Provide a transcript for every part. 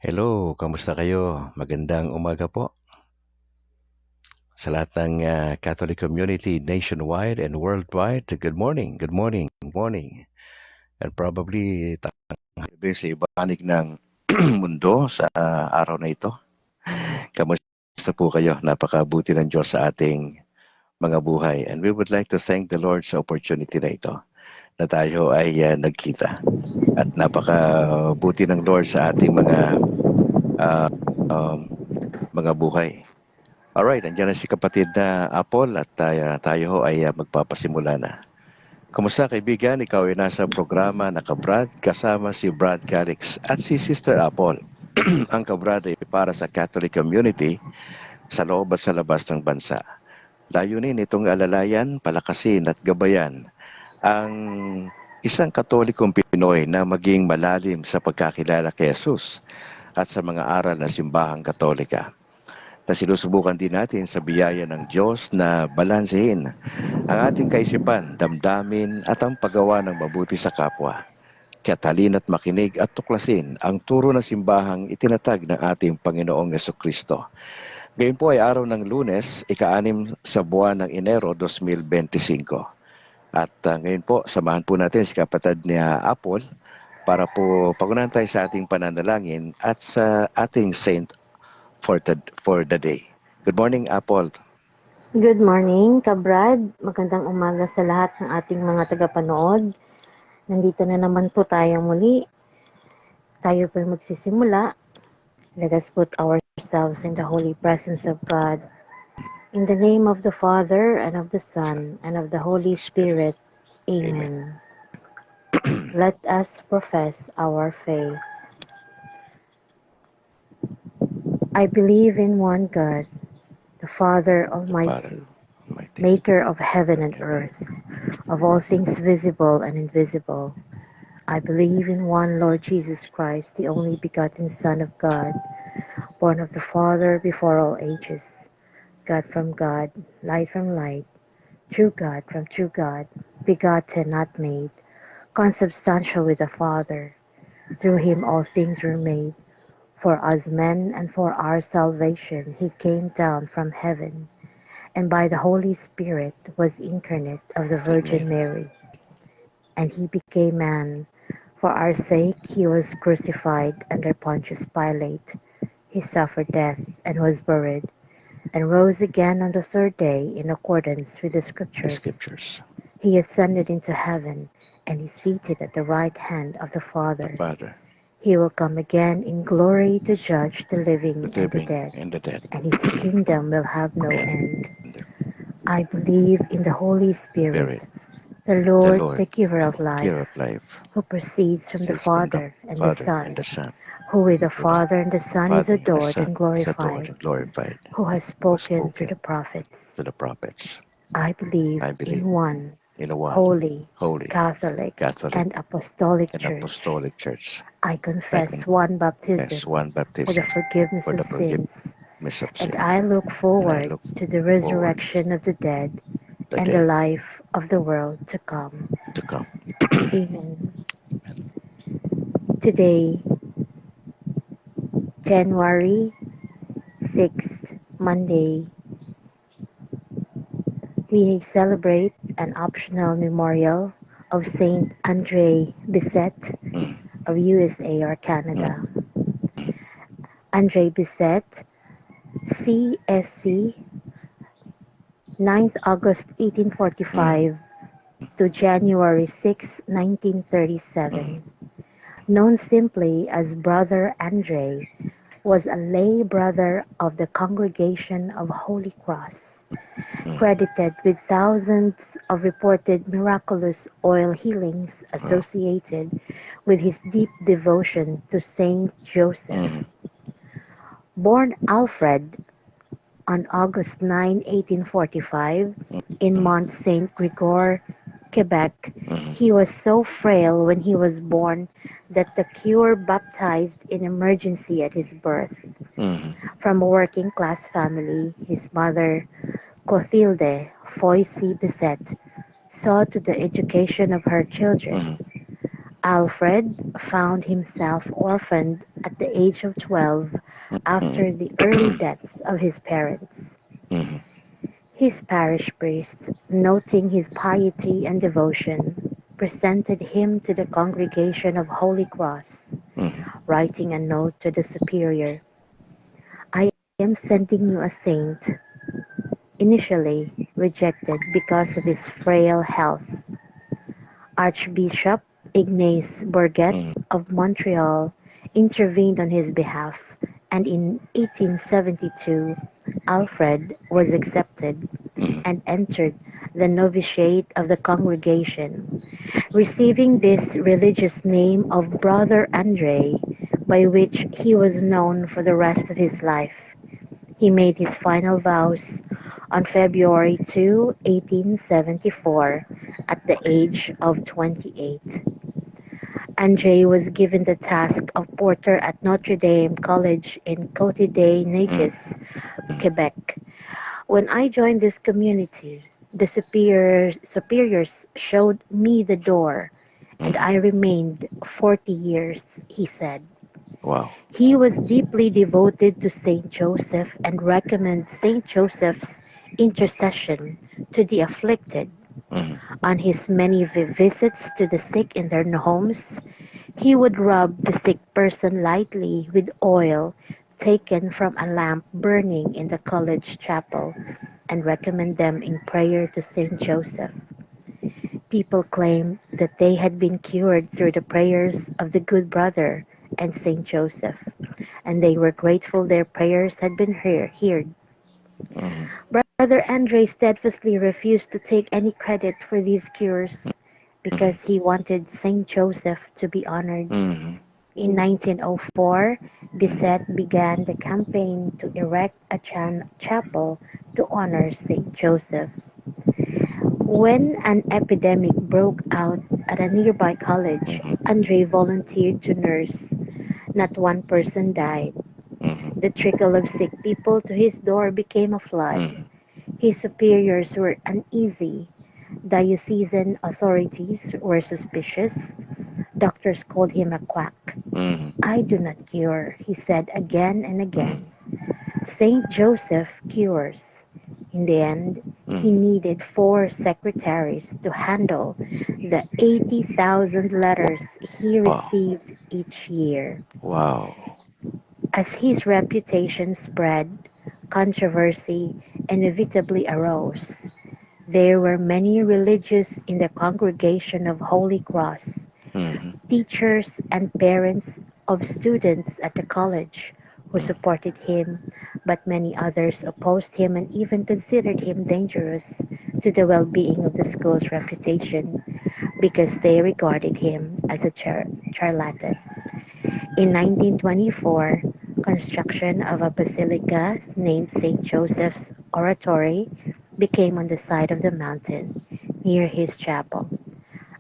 Hello, kamusta kayo? Magandang umaga po sa lahat ng Catholic community nationwide and worldwide. Good morning, good morning, good morning. And probably tanghali sa ibanig ng mundo sa araw na ito. Kamusta po kayo? Napakabuti ng Diyos sa ating mga buhay. And we would like to thank the Lord sa opportunity na ito na tayo ay nagkita. At napakabuti ng Lord sa ating uh, mga buhay. Alright, nandiyan na si kapatid na Apple at tayo ho ay magpapasimula na. Kumusta kaibigan? Ikaw ay nasa programa na Kabrad kasama si Brad Calix at si Sister Apple. Ang Kabrad ay para sa Catholic community sa loob at sa labas ng bansa. Layunin itong alalayan, palakasin at gabayan ang isang Katolikong Pinoy na maging malalim sa pagkakilala kay Jesus at sa mga aral ng simbahang Katolika na sinusubukan din natin sa biyaya ng Diyos na balansehin ang ating kaisipan, damdamin at ang paggawa ng mabuti sa kapwa. Kaya talina't makinig at tuklasin ang turo ng simbahang itinatag ng ating Panginoong Yesukristo. Ngayon po ay araw ng Lunes, ika-6 sa buwan ng Enero 2025. At ngayon po, samahan po natin si kapatid niya Apple para po pagunahan tayo sa ating pananalangin at sa ating saint for the day. Good morning, Apple. Good morning, Kabrad. Magandang umaga sa lahat ng ating mga tagapanood. Nandito na naman po tayo muli. Tayo po magsisimula. Let us put ourselves in the holy presence of God. In the name of the Father, and of the Son, and of the Holy Spirit. Amen. Let us profess our faith. I believe in one God, the Father Almighty, maker of heaven and earth, of all things visible and invisible. I believe in one Lord Jesus Christ, the only begotten Son of God, born of the Father before all ages, God from God, light from light, true God from true God, begotten, not made, consubstantial with the Father. Through him all things were made. For us men and for our salvation he came down from heaven, and by the Holy Spirit was incarnate of the Virgin Mary. And he became man. For our sake he was crucified under Pontius Pilate. He suffered death and was buried, and rose again on the third day in accordance with the Scriptures. He ascended into heaven, and is seated at the right hand of the Father. He will come again in glory to judge the living and the dead, and his kingdom will have no end. I believe in the Holy Spirit, the Lord, the giver of life, who proceeds from the Father and the Son, who with the Father and the Son is adored and glorified, who has spoken through the prophets. I believe in one holy, Catholic, and Apostolic Church. I confess one baptism for the forgiveness of sins, and I look forward to the resurrection of the dead and the life of the world to come. Amen. Today, January 6th, Monday, we celebrate an optional memorial of Saint Andre Bessette of USA or Canada. Andre Bessette, CSC, 9th August 1845 to January 6, 1937. Known simply as Brother Andre, was a lay brother of the Congregation of Holy Cross, credited with thousands of reported miraculous oil healings associated with his deep devotion to Saint Joseph. Born Alfred on August 9, 1845, in Mont Saint Grégoire, Quebec, he was so frail when he was born that the cure baptized in emergency at his birth. From a working class family, his mother, Clotilde Foisy Bessette, saw to the education of her children. Alfred found himself orphaned at the age of 12 Mm. after the early deaths of his parents. Mhm. His parish priest, noting his piety and devotion, presented him to the Congregation of Holy Cross, Mhm. writing a note to the superior. I am sending you a saint, initially rejected because of his frail health. Archbishop Ignace Bourget Mhm. of Montreal intervened on his behalf, and in 1872 Alfred was accepted Mhm. and entered the novitiate of the congregation, receiving this religious name of Brother Andre, by which he was known for the rest of his life. He made his final vows on February 2, 1874, at the age of 28. Andre was given the task of porter at Notre Dame College in Mhm. Côte-des-Neiges, Quebec. When I joined this community, the superiors showed me the door, and Mhm. I remained 40 years, he said. Wow. He was deeply devoted to Saint Joseph and recommended Saint Joseph's intercession to the afflicted. Mhm. On his many visits to the sick in their homes, he would rub the sick person lightly with oil taken from a lamp burning in the college chapel and recommend them in prayer to Saint Joseph. People claimed that they had been cured through the prayers of the good brother and Saint Joseph, and they were grateful their prayers had been heard. Mhm. Brother Andre steadfastly refused to take any credit for these cures Mhm. because he wanted Saint Joseph to be honored. Mhm. In 1904, Bisset began the campaign to erect a chapel to honor Saint Joseph. When an epidemic broke out at a nearby college, Mhm. Andre volunteered to nurse. Not one person died. Mhm. The trickle of sick people to his door became a flood. Mhm. His superiors were uneasy. Diocesan authorities were suspicious. Doctors called him a quack. Mhm. I do not cure, he said again and Mhm. again. Saint Joseph cures. In the end, he Mhm. needed 4 secretaries to handle the 80,000 letters he Wow. received each year. Wow. As his reputation spread, controversy inevitably arose. There were many religious in the congregation of Holy Cross, Mhm. teachers and parents of students at the college who Mhm. supported him, but many others opposed him and even considered him dangerous to the well being of the school's reputation because they regarded him as a charlatan. In 1924, construction of a basilica named St. Joseph's Oratory became on the side of the mountain near his chapel.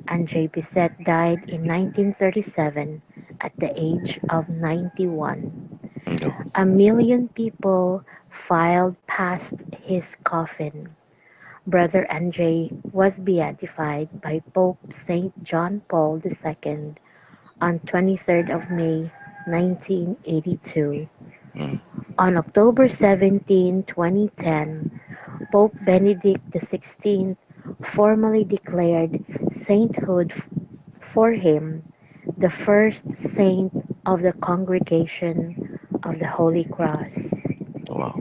Andre Bisset died in 1937 at the age of 91. No. A million people filed past his coffin. Brother Andre was beatified by Pope Saint John Paul II on 23rd of May 1982. Mhm. On October 17, 2010, Pope Benedict XVI formally declared sainthood for him the first saint of the Congregation of the Holy Cross. Wow.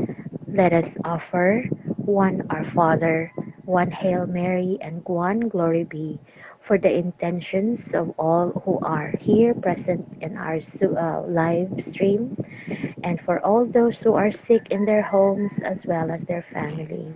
Let us offer one Our Father, one Hail Mary, and one Glory be for the intentions of all who are here present in our live stream and for all those who are sick in their homes as well as their Mhm. family.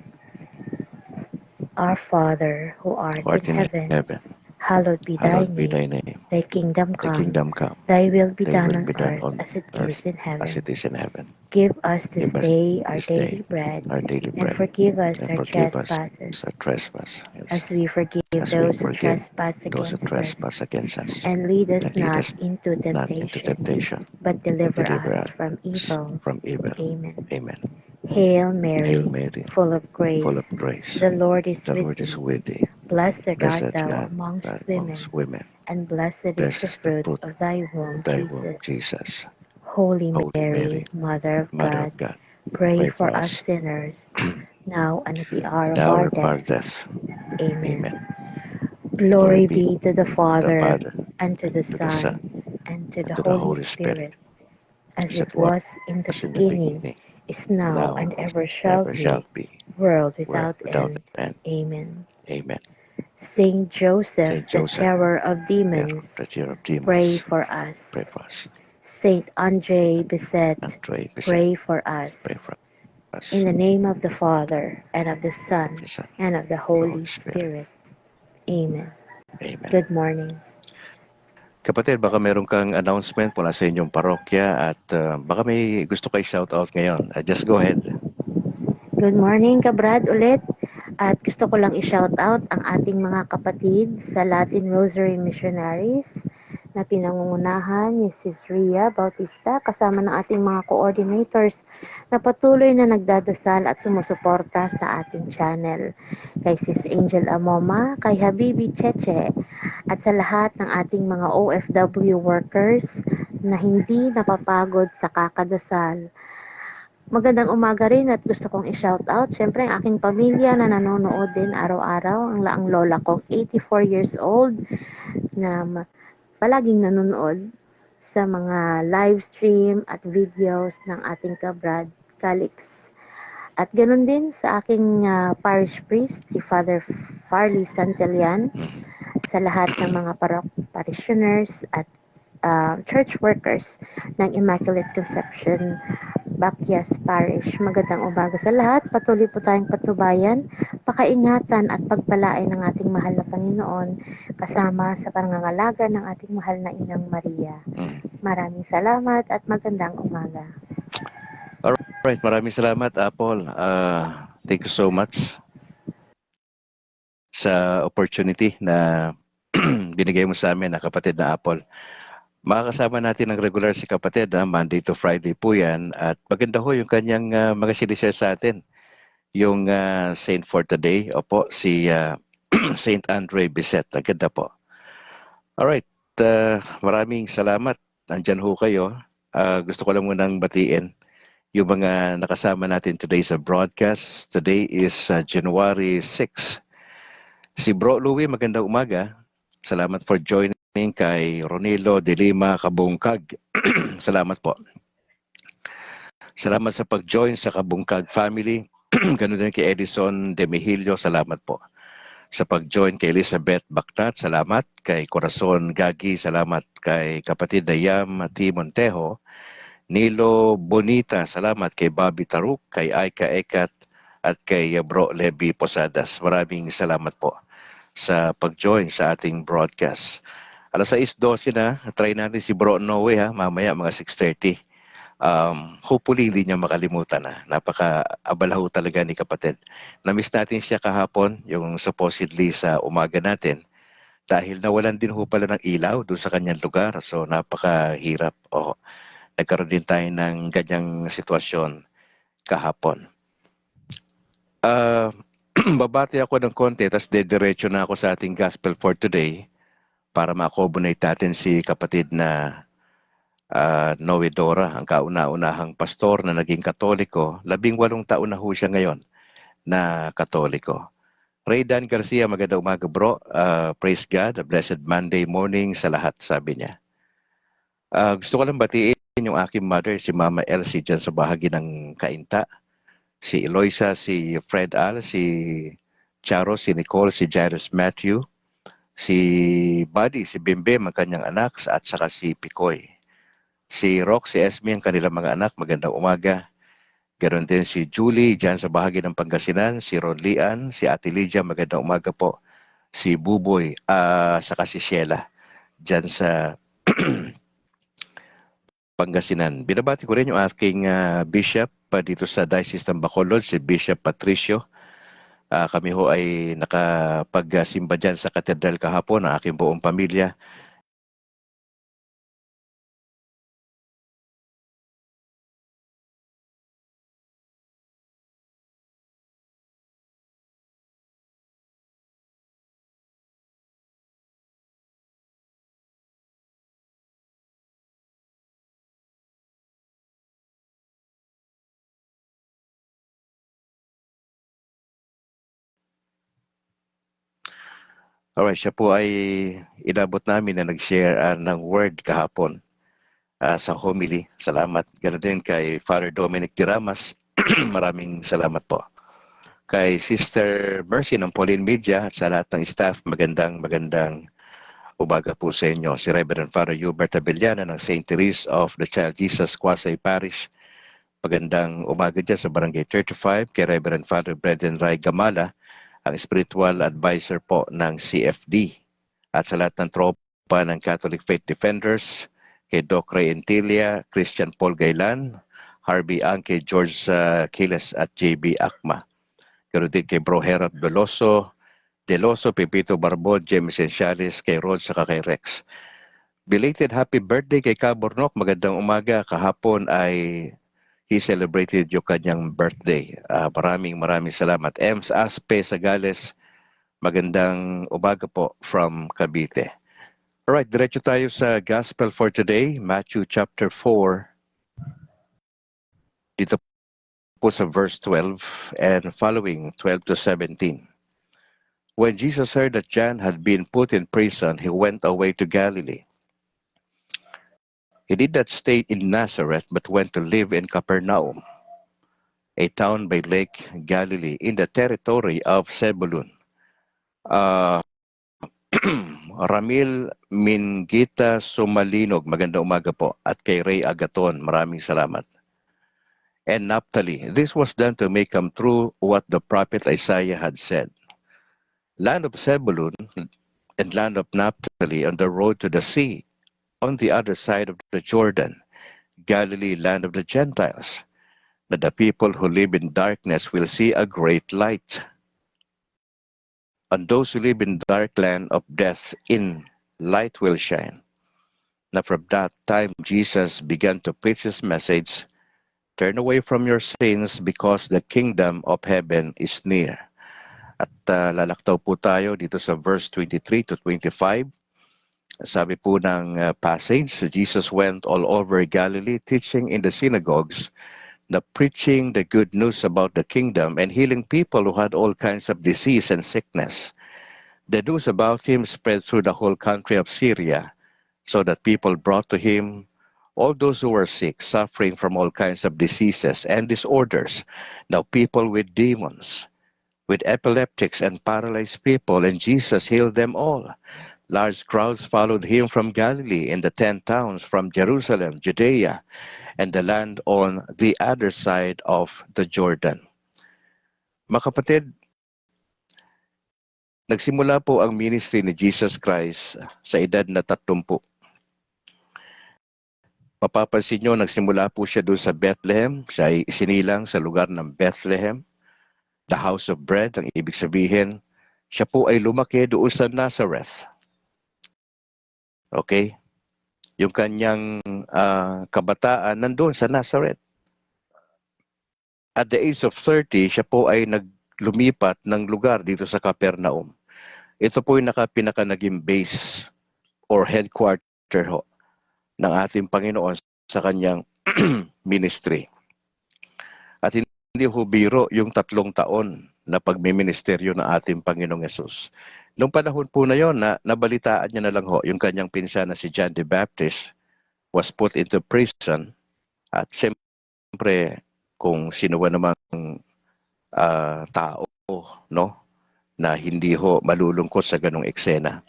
Our Father, who art in Art in heaven, heaven, hallowed be thy hallowed be thy name. name. Thy kingdom Thy come, kingdom come, thy will be thy done will on be done earth on as it earth is in as it heaven. is in heaven. Give us this Give us day our this day daily bread, our daily and bread, forgive us and our forgive us trespasses, our trespass, yes, as we forgive as we those who forgive trespass those who against us. trespass against us. And lead us And lead not us into not into temptation, temptation, but but deliver deliver us from us evil. from evil. Amen. Amen. Hail Hail Mary, Mary, full of full of grace, grace, the Lord is the with Lord is thee. with thee. Blessed art Blessed thou God amongst women, amongst women. and blessed is the Blessed is the fruit fruit of thy of womb, thy womb, Jesus. Jesus. Holy Holy Mary, Mary, Mother of Mother God, of God, pray pray for for us us. sinners, now and at the hour At of our our part death. death. Amen. Amen. Glory Glory be be to the to the Father, Father, and to the to the Son, Son, and to and the to the Holy Holy Spirit, Spirit, as as it it was in the was in the beginning, beginning, is now, now, and ever shall ever shall be, be, world world without without end. end. Amen. Amen. Saint Joseph, Saint the Joseph, terror of the demons, tear of pray demons, for pray us. for us. Saint Andre Bessette, Andre Bisset, pray for pray us. for In us. the name of the Father, and of the Of Son, the Son, and of the the Holy Holy Spirit. Spirit. Amen. Amen. Good morning. Kapatid, baka meron kang announcement mula sa inyong parokya at baka may gusto kay shout out ngayon. Just go ahead. Good morning, Kabrad, ulit. At gusto ko lang i-shout out ang ating mga kapatid sa Latin Rosary Missionaries na pinangungunahan ni Sis Ria Bautista kasama ng ating mga coordinators na patuloy na nagdadasal at sumusuporta sa ating channel. Kay Sis Angel Amoma, kay Habibi Cheche, at sa lahat ng ating mga OFW workers na hindi napapagod sa kakadasal. Magandang umaga rin at gusto kong i-shout out syempre ang aking pamilya na nanonood din araw-araw, ang lola kong 84 years old na palaging nanonood sa mga live stream at videos ng ating kabrad Calix. At ganoon din sa aking parish priest, si Father Farley Santillan, sa lahat ng mga parishioners at church workers ng Immaculate Conception Bakyas Parish. Magandang umaga sa lahat. Patuloy po tayong patnubayan, pakaingatan at pagpalain ng ating mahal na Panginoon kasama sa pangangalaga ng ating mahal na Inang Maria. Maraming salamat at magandang umaga. Alright, maraming salamat, Apple. Thank you so much sa opportunity na binigay mo sa amin na kapatid na Apple. Makakasama natin ang regular si kapatid, Monday to Friday po yan. At maganda ho yung kanyang mga sinishare sa atin. Yung Saint for today, opo, si Saint Andre Bisset. Ang ganda po. Alright, maraming salamat. Nandyan ho kayo. Gusto ko lang munang batiin yung mga nakasama natin today sa broadcast. Today is January 6. Si Bro Louie, magandang umaga. Salamat for joining kay Ronilo de Lima Kabungkag. Salamat po. Salamat sa pag-join sa Kabungkag family. Ganun din kay Edison de Mejillo, salamat po. Sa pag-join kay Elizabeth Bacnat, salamat. Kay Corazon Gagi, salamat. Kay kapatid Dayam T. Montejo. Nilo Bonita, salamat. Kay Bobby Taruk, kay Aika Ekat, at kay Bro Levi Posadas. Maraming salamat po sa pag-join sa ating broadcast. Alas 6:12 na, try natin si Bro Noe mamaya mga 6:30. Hopefully hindi niya makalimutan na. Napaka-abala ho talaga ni kapatid. Na-miss natin siya kahapon, yung supposedly sa umaga natin, dahil nawalan din ho pala ng ilaw doon sa kanyang lugar. So napakahirap. Nagkaroon din tayo ng ganyang sitwasyon kahapon. Babati ako ng konti, tapos dediretso na ako sa ating gospel for today para ma-accommodate natin si kapatid na Noe Dora, ang kauna-unahang pastor na naging Katoliko. 18 taon na ho siya ngayon na Katoliko. Raydan Garcia, magandang umaga bro. Praise God, a blessed Monday morning sa lahat, sabi niya. Gusto ko lang batiin yung aking mother, si Mama Elsie, dyan sa bahagi ng Kainta. Si Eloisa, si Fred Al, si Charo, si Nicole, si Jairus Matthew, si Buddy, si Bimbim, ang kanyang anak, at saka si Picoy. Si Rock, si Esme, ang kanilang mga anak, magandang umaga. Ganon din si Julie, dyan sa bahagi ng Pangasinan, si Ron Lian, si Ate Lydia, magandang umaga po. Si Buboy, saka si Sheila, dyan sa Pangasinan. Binabati ko rin yung aking bishop dito sa Diocese ng Bacolod, si Bishop Patricio. Kami ho ay nakapagsimba dyan sa katedral kahapon, ang aking buong pamilya. Alright, siya po ay inabot namin na nag-share ng word kahapon sa homily. Salamat. Ganoon din kay Father Dominic Diramas. Maraming salamat po. Kay Sister Mercy ng Pauline Media at sa lahat ng staff, magandang umaga po sa inyo. Si Reverend Father Hubert Abellana ng St. Therese of the Child Jesus Quasay Parish. Magandang umaga dyan sa Barangay 35. Kay Reverend Father Brendan Ray Gamala, ang spiritual advisor po ng CFD. At sa lahat ng tropa ng Catholic Faith Defenders, kay Doc Ray Entilia, Christian Paul Gailan, Harvey Angke, George Kiles at JB Akma. Ganoon din kay Bro Herod Deloso, Pepito Barbon, James Enciales, kay Rod saka kay Rex. Belated happy birthday kay Kabornok. Magandang umaga. Kahapon ay he celebrated yung kanyang birthday. Maraming salamat. Ems Aspe Sagales, magandang umaga po from Cavite. Alright, diretso tayo sa Gospel for today, Matthew chapter 4. Dito po sa verse 12 and following, 12 to 17. When Jesus heard that John had been put in prison, he went away to Galilee. He did not stay in Nazareth, but went to live in Capernaum, a town by Lake Galilee, in the territory of Zebulun. Ramil Mingita Sumalinog, magandang umaga po, at kay Ray Agaton, maraming salamat. And Naphtali, this was done to make come true what the prophet Isaiah had said. Land of Zebulun and land of Naphtali, on the road to the sea, on the other side of the Jordan, Galilee, land of the Gentiles, that the people who live in darkness will see a great light. And those who live in dark land of death, in light will shine. Now from that time Jesus began to preach his message, turn away from your sins because the kingdom of heaven is near. At lalaktaw po tayo dito sa verse 23 to 25. Sabi po ng passage, Jesus went all over Galilee, teaching in the synagogues, preaching the good news about the kingdom, and healing people who had all kinds of disease and sickness. The news about him spread through the whole country of Syria, so that people brought to him all those who were sick, suffering from all kinds of diseases and disorders, now people with demons, with epileptics and paralyzed people, and Jesus healed them all. Large crowds followed him from Galilee and the 10 towns, from Jerusalem, Judea, and the land on the other side of the Jordan. Mga kapatid, nagsimula po ang ministry ni Jesus Christ sa edad na 30. Mapapansin nyo, nagsimula po siya doon sa Bethlehem. Siya ay isinilang sa lugar ng Bethlehem, the house of bread. Ang ibig sabihin, siya po ay lumaki doon sa Nazareth. Okay? Yung kanyang kabataan nandun sa Nazareth. At the age of 30, siya po ay naglumipat ng lugar dito sa Capernaum. Ito po yung pinaka naging base or headquarter ho ng ating Panginoon sa kanyang ministry. At hindi ho biro yung 3 taon na pagmiministeryo ng ating Panginoong Yesus. Noong panahon po na yon, nabalitaan niya na lang ho, yung kanyang pinsan na si John the Baptist was put into prison. At siyempre, kung sino ba namang tao, no, na hindi ho malulungkot sa ganong eksena.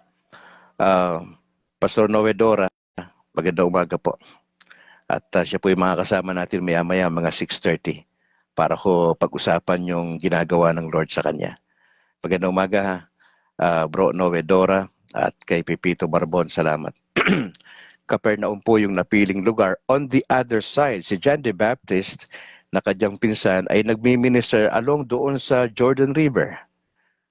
Pastor Noedora, magandang umaga po. At siya po yung mga kasama natin maya-maya, mga 6:30, para ho pag-usapan yung ginagawa ng Lord sa kanya. Magandang umaga, Bro Noedora, at kay Pepito Barbon, salamat. Capernaum po yung napiling lugar. On the other side, si John the Baptist, na kanyang pinsan, ay nagmi-minister along doon sa Jordan River.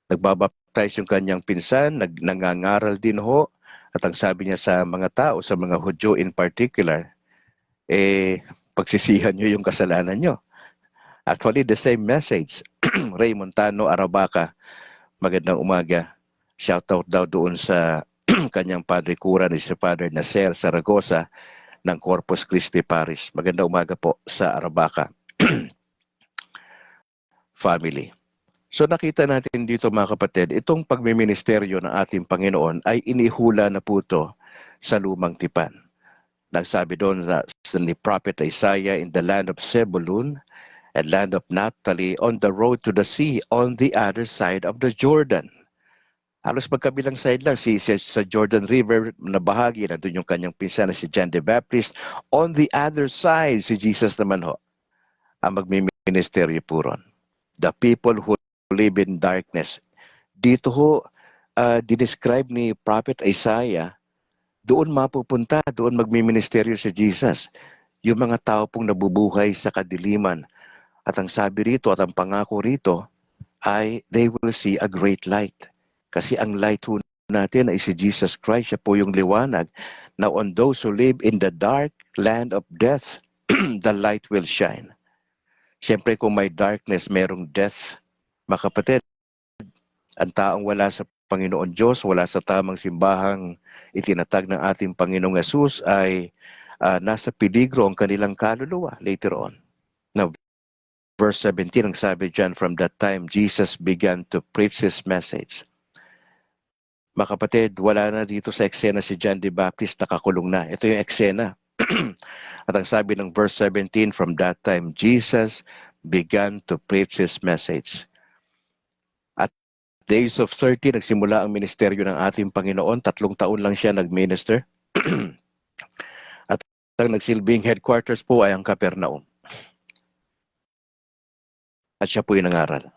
Nagbabaptize yung kanyang pinsan, nangangaral din ho, at ang sabi niya sa mga tao, sa mga Hudyo in particular, pagsisihan nyo yung kasalanan nyo. Actually, the same message. Ray Montano, Arabaca, magandang umaga. Shoutout daw doon sa kanyang Padre Cura ni si Father Nacer Zaragoza ng Corpus Christi Parish. Magandang umaga po sa Arabaca family. So nakita natin dito mga kapatid, itong pagmiministeryo ng ating Panginoon ay inihula na po ito sa lumang tipan. Nagsabi doon ni Prophet Isaiah, in the land of Zebulun and land of Naphtali, on the road to the sea, on the other side of the Jordan. Halos magkabilang side lang, sa Jordan River na bahagi, nandun yung kanyang pinsan na si John the Baptist. On the other side, si Jesus naman ho, ang magmiministeryo po ron. The people who live in darkness. Dito ho, dinescribe ni Prophet Isaiah, doon mapupunta, doon magmiministeryo si Jesus. Yung mga tao pong nabubuhay sa kadiliman. At ang sabi rito at ang pangako rito ay they will see a great light. Kasi ang light ho natin ay si Jesus Christ. Siya po yung liwanag. Now on those who live in the dark land of death, the light will shine. Siyempre kung may darkness, merong death. Mga kapatid, ang taong wala sa Panginoon Diyos, wala sa tamang simbahang itinatag ng ating Panginoong Yesus ay nasa peligro ang kanilang kaluluwa later on. Now, verse 17, ang sabi dyan, from that time, Jesus began to preach His message. Mga kapatid, wala na dito sa eksena si John the Baptist, nakakulong na. Ito yung eksena. At ang sabi ng verse 17, from that time, Jesus began to preach His message. At days of 30, nagsimula ang ministeryo ng ating Panginoon. 3 taon lang siya nag-minister. At ang nagsilbing headquarters po ay ang Capernaum. At siya po yung nangaral.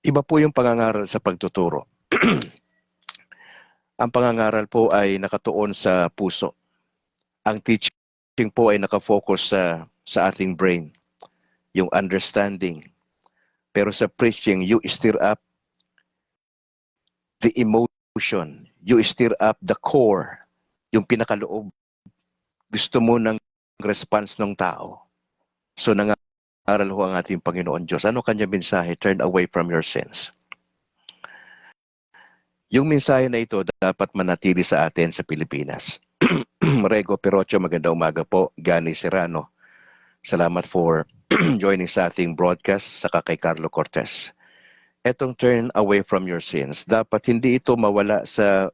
Iba po yung pangangaral sa pagtuturo. Ang pangangaral po ay nakatuon sa puso. Ang teaching po ay nakafocus sa ating brain, yung understanding. Pero sa preaching, you stir up the emotion. You stir up the core, yung pinakaloob. Gusto mo ng response ng tao. So nangaral ho ang ating Panginoon Diyos. Ano kanya mensahe? Turn away from your sins. Yung mensahe na ito dapat manatili sa atin sa Pilipinas. Rego Perocho, magandang umaga po. Gani Serrano, salamat for joining sa ating broadcast, saka kay Carlo Cortez. Etong turn away from your sins, dapat hindi ito mawala sa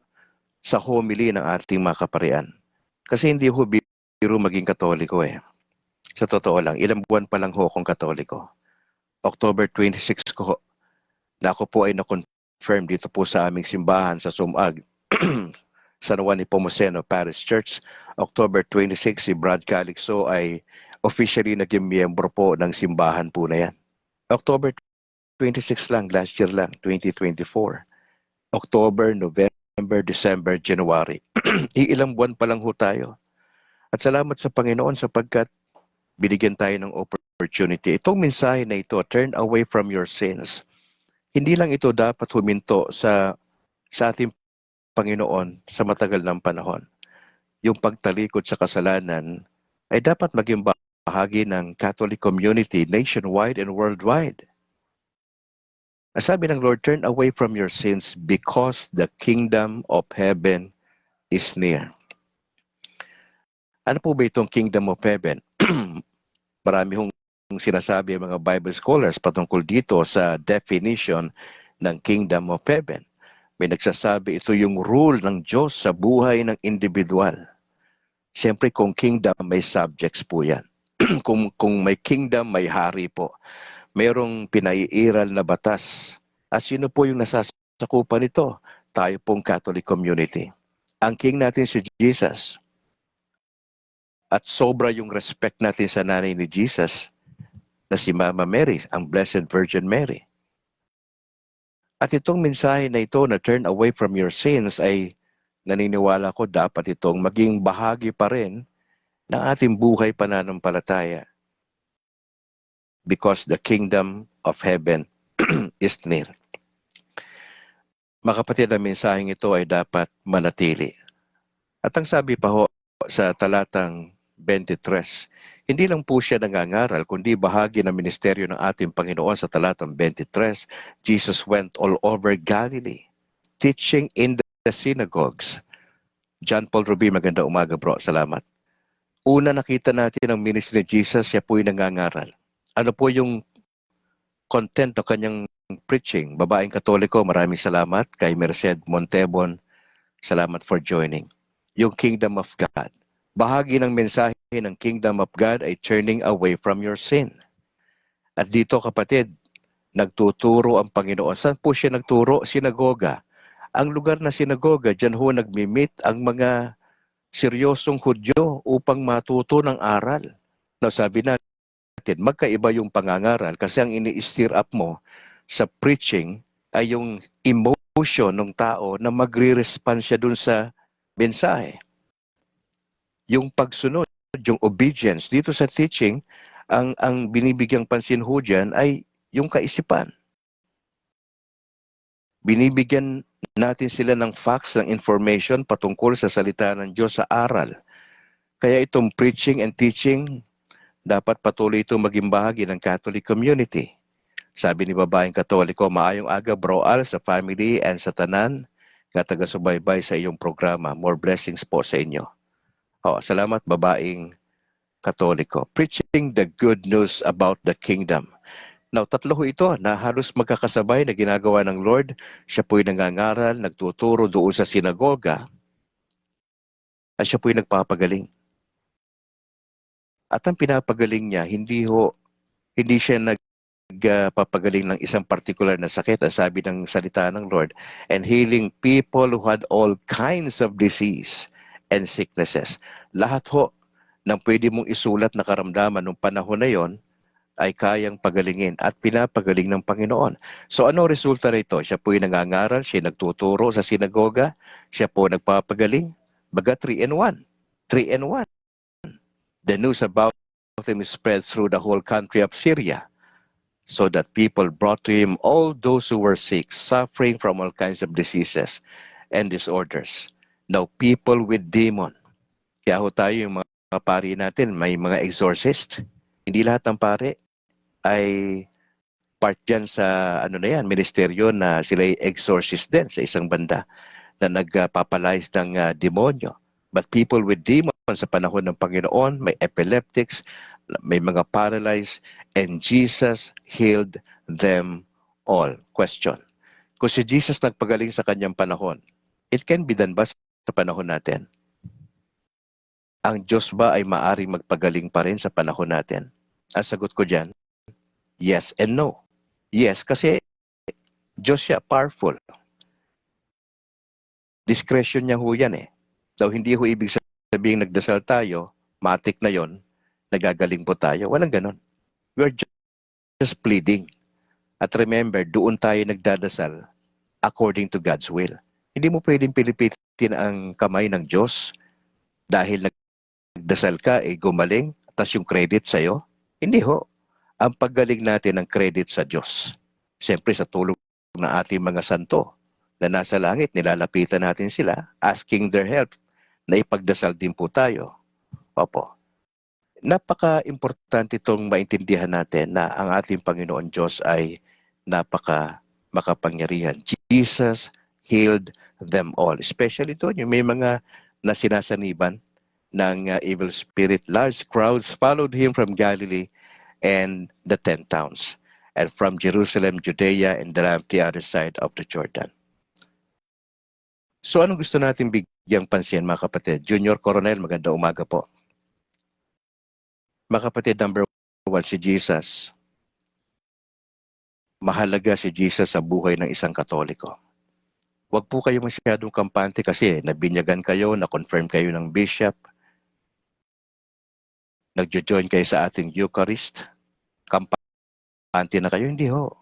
homily ng ating mga kaparian. Kasi hindi ho biro maging Katoliko eh. Sa totoo lang, ilang buwan pa lang ho akong Katoliko. October 26 ko ho, na ako po ay na-confirm dito po sa aming simbahan sa Sumag, San Juan Nepomuceno Parish Church. October 26, si Brad Calixto ay officially naging miyembro po ng simbahan po na yan. October 26 lang, last year lang, 2024. October, November, December, January. Iilang buwan pa lang ho tayo. At salamat sa Panginoon sapagkat binigyan tayo ng opportunity. Itong mensahe na ito, turn away from your sins. Hindi lang ito dapat huminto sa ating Panginoon sa matagal ng panahon. Yung pagtalikod sa kasalanan ay dapat maging bahagi ng Catholic community nationwide and worldwide. Sabi ng Lord, turn away from your sins because the kingdom of heaven is near. Ano po ba itong kingdom of heaven? Marami hong sinasabi ang mga Bible scholars patungkol dito sa definition ng kingdom of heaven. May nagsasabi ito yung rule ng Diyos sa buhay ng individual. Siyempre kung kingdom, may subjects po yan. kung may kingdom, may hari po. Mayroong pinaiiral na batas. As sino po yung nasasakupan nito? Tayo pong Catholic community. Ang king natin si Jesus. At sobra yung respect natin sa nanay ni Jesus na si Mama Mary, ang Blessed Virgin Mary. At itong mensahe na ito na turn away from your sins ay naniniwala ko dapat itong maging bahagi pa rin ng ating buhay pananampalataya. Because the kingdom of heaven is near. Mga kapatid, ang mensaheng ito ay dapat manatili. At ang sabi pa ho sa talatang 23, hindi lang po siya nangangaral, kundi bahagi ng ministeryo ng ating Panginoon sa talatang 23. Jesus went all over Galilee, teaching in the synagogues. John Paul Ruby, maganda umaga bro, salamat. Una nakita natin ang ministry ni Jesus, siya po'y nangangaral. ano po yung content ng kanyang preaching. Babaeng Katoliko, maraming salamat. Kay Merced Montebon, salamat for joining. Yung Kingdom of God. Bahagi ng mensahe ng Kingdom of God ay turning away from your sin. At dito kapatid, nagtuturo ang Panginoon. Saan po siya nagturo? Sinagoga. Ang lugar na sinagoga, dyan ho nagmi-meet ang mga seryosong Hudyo upang matuto ng aral. Now, sabi natin, magkaiba yung pangangaral kasi ang ini-stir up mo sa preaching ay yung emotion ng tao na magre-respond siya dun sa mensahe. Yung pagsunod, yung obedience. Dito sa teaching, ang binibigyang pansin ho dyan ay yung kaisipan. Binibigyan natin sila ng facts, ng information patungkol sa salita ng Diyos sa aral. Kaya itong preaching and teaching, dapat patuloy itong maging bahagi ng Catholic community. Sabi ni babaeng Katoliko, maayong aga Bro Al sa family and sa tanan nga taga-subaybay sa iyong programa. More blessings po sa inyo. Salamat babaeng Katoliko. Preaching the good news about the kingdom. Now, tatlo ho ito na halos magkakasabay na ginagawa ng Lord. Siya po'y nangangaral, nagtuturo doon sa sinagoga, at siya po'y nagpapagaling. At ang pinapagaling niya, hindi siya nagpapagaling ng isang particular na sakit. Ang sabi ng salita ng Lord, and healing people who had all kinds of disease and sicknesses. Lahat ho ng pwede mong isulat na karamdaman nung panahon na yon ay kayang pagalingin at pinapagaling ng Panginoon. So ano resulta nito? Siya po'y nangangaral, siya nagtuturo sa sinagoga, siya po nagpapagaling. Baga 3 in 1. 3 in 1. The news about him spread through the whole country of Syria, so that people brought to him all those who were sick, suffering from all kinds of diseases and disorders. Now people with demon. Kaya ho tayo yung mga pari natin, may mga exorcist. Hindi lahat ng pari ay part dyan sa ministeryo na sila ay exorcist din sa isang banda na nagpapalayas ng demonyo. But people with demons sa panahon ng Panginoon, may epileptics, may mga paralyzed, and Jesus healed them all. Question. Kung si Jesus nagpagaling sa kanyang panahon, it can be done ba sa panahon natin? Ang Diyos ba ay maaring magpagaling pa rin sa panahon natin? Ang sagot ko dyan, yes and no. Yes, kasi Diyos siya, powerful. Discretion niya ho yan eh. So, hindi ho ibig sabihin nagdasal tayo, matik na yon, nagagaling po tayo. Walang ganon. We're just pleading. At remember, doon tayo nagdadasal according to God's will. Hindi mo pwedeng pilipitin ang kamay ng Diyos dahil nagdasal ka, gumaling, tas yung credit sa'yo. Hindi ho. Ang paggaling natin ng credit sa Diyos. Siyempre sa tulong ng ating mga santo na nasa langit, nilalapitan natin sila, asking their help, na ipagdasal din po tayo. Opo. Napaka-importante itong maintindihan natin na ang ating Panginoon Diyos ay napaka-makapangyarihan. Jesus healed them all. Especially ito, yung may mga na sinasaniban ng evil spirit. Large crowds followed him from Galilee and the 10 towns, and from Jerusalem, Judea, and the other side of the Jordan. So anong gusto natin bigyang pansin mga kapatid? Junior Coronel, magandang umaga po. Mga kapatid, number 1, si Jesus. Mahalaga si Jesus sa buhay ng isang Katoliko. Huwag po kayo masyadong kampante kasi nabinyagan kayo, na-confirm kayo ng bishop, nagjo-join kayo sa ating Eucharist, kampante na kayo, hindi ho.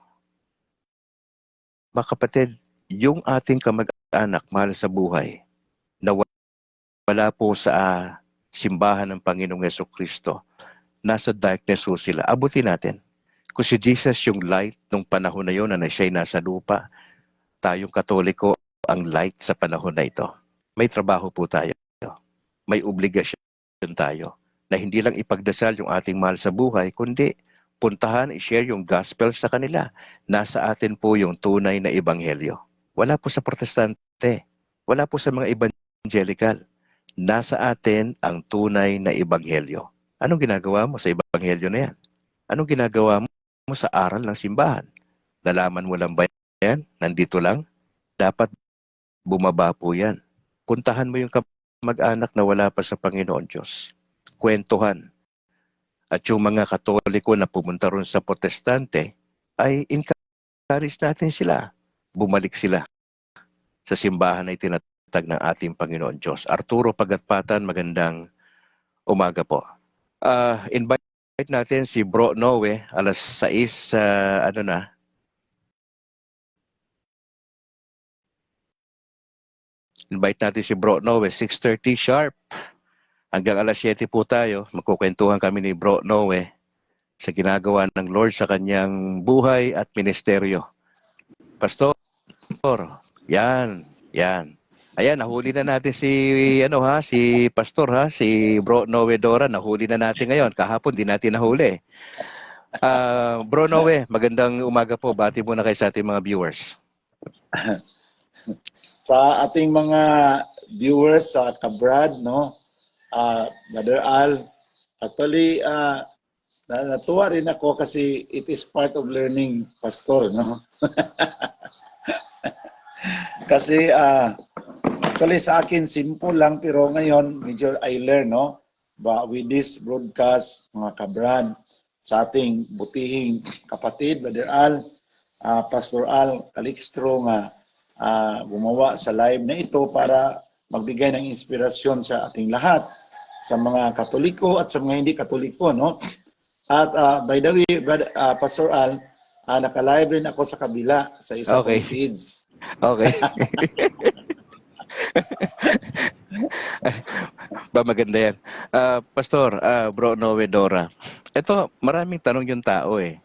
Mga kapatid, yung ating kamag-anak, mahal sa buhay, na wala po sa simbahan ng Panginoong Jesucristo, nasa darkness ho sila. Abutin natin. Kung si Jesus yung light nung panahon na yun na siya'y nasa lupa, tayong Katoliko ang light sa panahon na ito. May trabaho po tayo. May obligasyon tayo na hindi lang ipagdasal yung ating mahal sa buhay, kundi puntahan, i-share yung gospel sa kanila. Nasa atin po yung tunay na ebanghelyo. Wala po sa protestante. Wala po sa mga evangelical. Nasa atin ang tunay na ebanghelyo. Anong ginagawa mo sa ebanghelyo na yan? Anong ginagawa mo sa aral ng simbahan? Nalaman mo lang ba yan? Nandito lang? Dapat bumaba po yan. Puntahan mo yung kamag-anak na wala pa sa Panginoon Diyos. Kwentuhan. At yung mga Katoliko na pumunta ron sa Protestante, ay encourage natin sila. Bumalik sila sa simbahan na itinatag ng ating Panginoon Diyos. Arturo Pagatpatan, magandang umaga po. Invite natin si Bro Noe, alas 6, ano na, invite natin si Bro Noe, 6:30 sharp. Hanggang alas 7 po tayo, magkukwentuhan kami ni Bro Noe sa ginagawa ng Lord sa kanyang buhay at ministeryo. Pastor, yan. Ayan, nahuli na natin si si Pastor si Bro Noe Dora, nahuli na natin ngayon. Kahapon di natin nahuli. Bro Noe, magandang umaga po. Bati muna kayo sa ating mga viewers. Sa ating mga viewers sa Kabrad, no? Brother Al, actually natuwa rin ako kasi it is part of learning, Pastor, no? Kasi actually sa akin simple lang, pero ngayon medyo I learn, no? With this broadcast, mga Kabrad, sa ating butihing kapatid, Brother Al, Pastor Al Calixtro nga gumawa sa live na ito para magbigay ng inspirasyon sa ating lahat, sa mga Katoliko at sa mga hindi Katoliko, no? At by the way, Pastor Al, naka-live rin ako sa kabila sa isa kong feeds. Okay. Maganda yan. Pastor, Bro Noe Dora, ito, maraming tanong yung tao eh.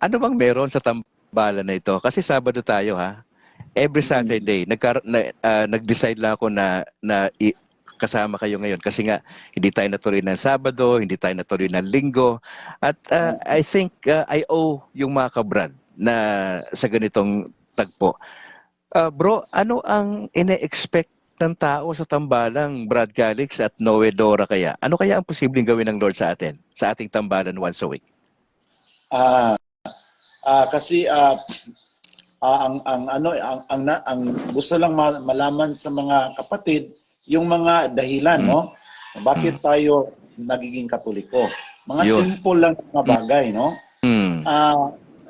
Ano bang meron sa tambalan na ito? Kasi Sabado tayo ha. Every Saturday, nag-decide lang ako na kasama kayo ngayon. Kasi nga, hindi tayo natuloy ng Sabado, hindi tayo natuloy ng Linggo. At I think I owe yung mga kabrad na sa ganitong tagpo. Bro, ano ang ine-expect ng tao sa tambalang Brad Calix at Noe Dora kaya? Ano kaya ang posibleng gawin ng Lord sa atin, sa ating tambalan once a week? Kasi ang gusto lang malaman sa mga kapatid yung mga dahilan, no? Bakit tayo nagiging Katoliko? Mga simple lang na bagay, no?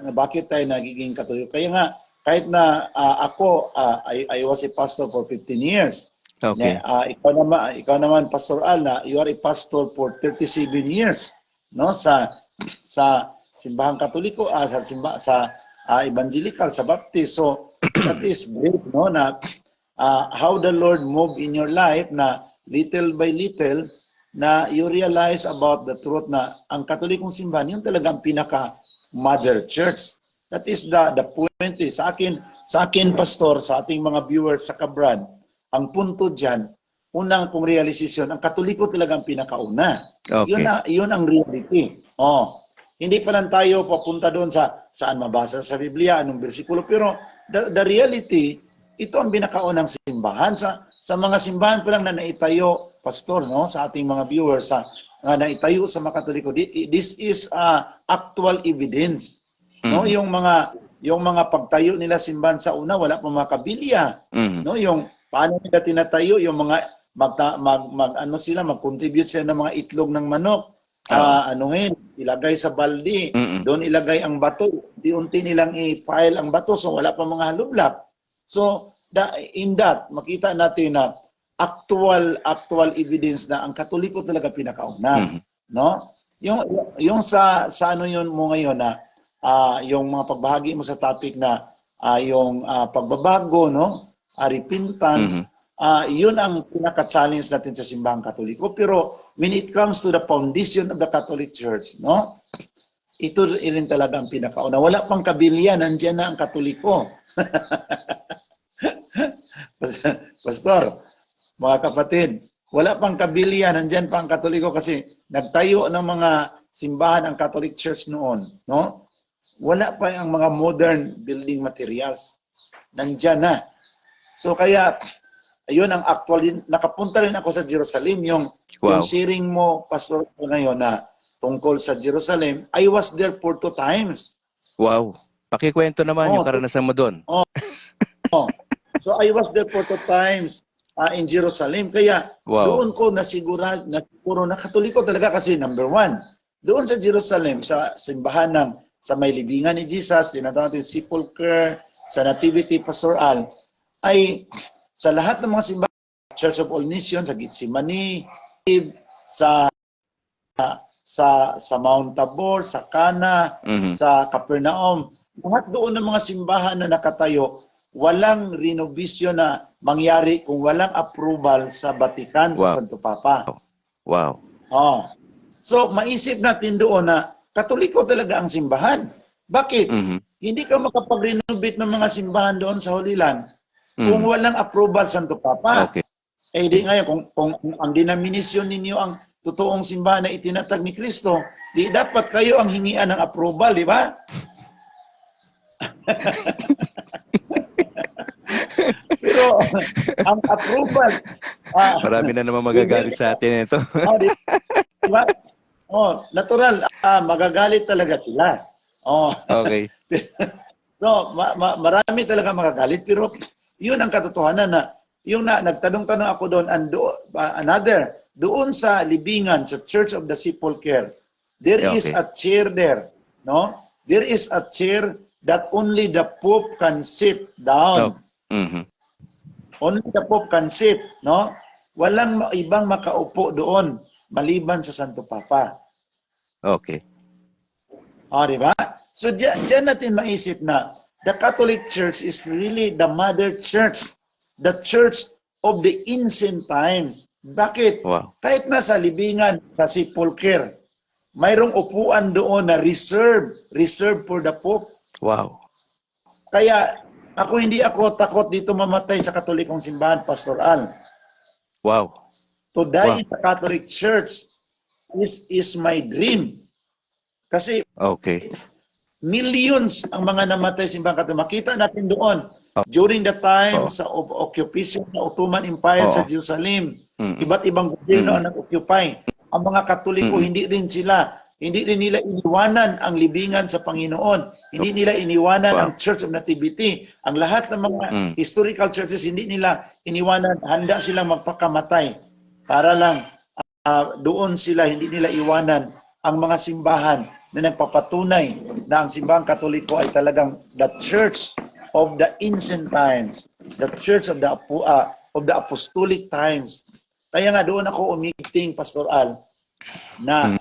Bakit tayo nagiging Katoliko? Kaya nga kahit na ako I was a pastor for 15 years. Okay. Ikaw naman Pastor Al, na you are a pastor for 37 years, no? Sa simbahang Katoliko, sa evangelical, sa Baptist. So that is great, no? Na how the Lord moved in your life, na little by little na you realize about the truth na ang Katolikong simbahan yun talagang pinaka mother church. That is the point. Sa akin Pastor, sa ating mga viewers sa Kabrad, ang punto diyan, unang kong realization, ang Katoliko talagang pinakauna. Okay. Yun ang reality. Hindi pa lang tayo papunta doon sa saan mabasa sa Biblia, anong bersikulo, pero the reality, ito ang pinakaunang simbahan. Sa mga simbahan pa lang na naitayo, Pastor, no, sa ating mga viewers, na naitayo sa mga Katoliko, this is actual evidence. No, yung mga pagtayo nila simbahan sa una, wala pa mga kabilya. No, yung paano nila tinatayo, yung mga mag-contribute sila ng mga itlog ng manok. Ilagay sa baldi, doon ilagay ang bato, unti nilang i-file ang bato, so wala pa mga halublap. So in that, makita natin na actual evidence na ang Katoliko talaga pinakauna, no? Yung sa ano yun mo ngayon na yung mga pagbahagi mo sa topic na yung pagbabago, no? Repentance. Yun ang pinaka-challenge natin sa simbahang Katoliko. Pero when it comes to the foundation of the Catholic Church, no? Ito rin talaga ang pinakauna. Wala pang kabilya, nandiyan na ang Katoliko. Pastor, mga kapatid, wala pang kabilya, nandiyan pa ang Katoliko kasi nagtayo ng mga simbahan ang Catholic Church noon, no? Wala pa ang mga modern building materials. Nandiyan na. So kaya ayun ang actually, nakapunta rin ako sa Jerusalem, yung sharing mo, Pastor, ngayon na tungkol sa Jerusalem, I was there for 2 times. Wow. Pakikwento naman yung karanasan mo doon. Oh. So I was there for 2 times in Jerusalem. Kaya doon ko siguro na Katoliko talaga kasi number 1. Doon sa Jerusalem, sa simbahan sa may libingan ni Jesus, tinatawag natin sepulchre, sa Nativity Pastoral, ay sa lahat ng mga simbahan, Church of All Nations, sa Gitsimani, sa Mount Tabor, sa Cana, sa Capernaum, lahat doon ng mga simbahan na nakatayo, walang renovation na mangyari kung walang approval sa Vatican, sa Santo Papa. Wow. So, maisip natin doon na Katoliko talaga ang simbahan. Bakit? Hindi ka makapag-renovate ng mga simbahan doon sa Holy Land kung walang approval Santo Papa. Okay. Eh di ngayon, kung ang denomination ninyo ang totoong simbahan na itinatag ni Kristo, di dapat kayo ang hingian ng approval, di ba? Pero ang approval, marami na naman magagalit sa atin ito. di ba? Natural, magagalit talaga sila. Okay. So, marami talaga magagalit, pero yun ang katotohanan na yung nagtanong-tanong ako doon, doon sa libingan, sa Church of the Sepulchre, there is a chair there, no? There is a chair that only the Pope can sit down. Only the Pope can sit, no? Walang ibang makaupo doon, maliban sa Santo Papa. Okay. Di ba? So, diyan natin maisip na the Catholic Church is really the mother church, the church of the ancient times. Bakit? Wow. Kahit nasa libingan, sa sepulchre, mayroong upuan doon na reserved for the Pope. Wow. Kaya, hindi ako takot dito mamatay sa Katolikong simbahan, Pastor Al. Wow. To die in the Catholic Church is my dream. Kasi, millions ang mga namatay sa simbahang Katoliko. Makita natin doon, during the time sa occupation ng Ottoman Empire sa Jerusalem, iba't ibang gobyerno ang nag-occupy. Ang mga Katoliko, hindi rin nila iniwanan ang libingan sa Panginoon. Hindi nila iniwanan ang Church of Nativity. Ang lahat ng mga historical churches, hindi nila iniwanan. Handa silang magpakamatay para lang doon sila, hindi nila iwanan ang mga simbahan na nagpapatunay na ang simbahang Katoliko ay talagang the church of the ancient times, the church of the apostolic times. Kaya nga doon ako umiting, Pastor Al, na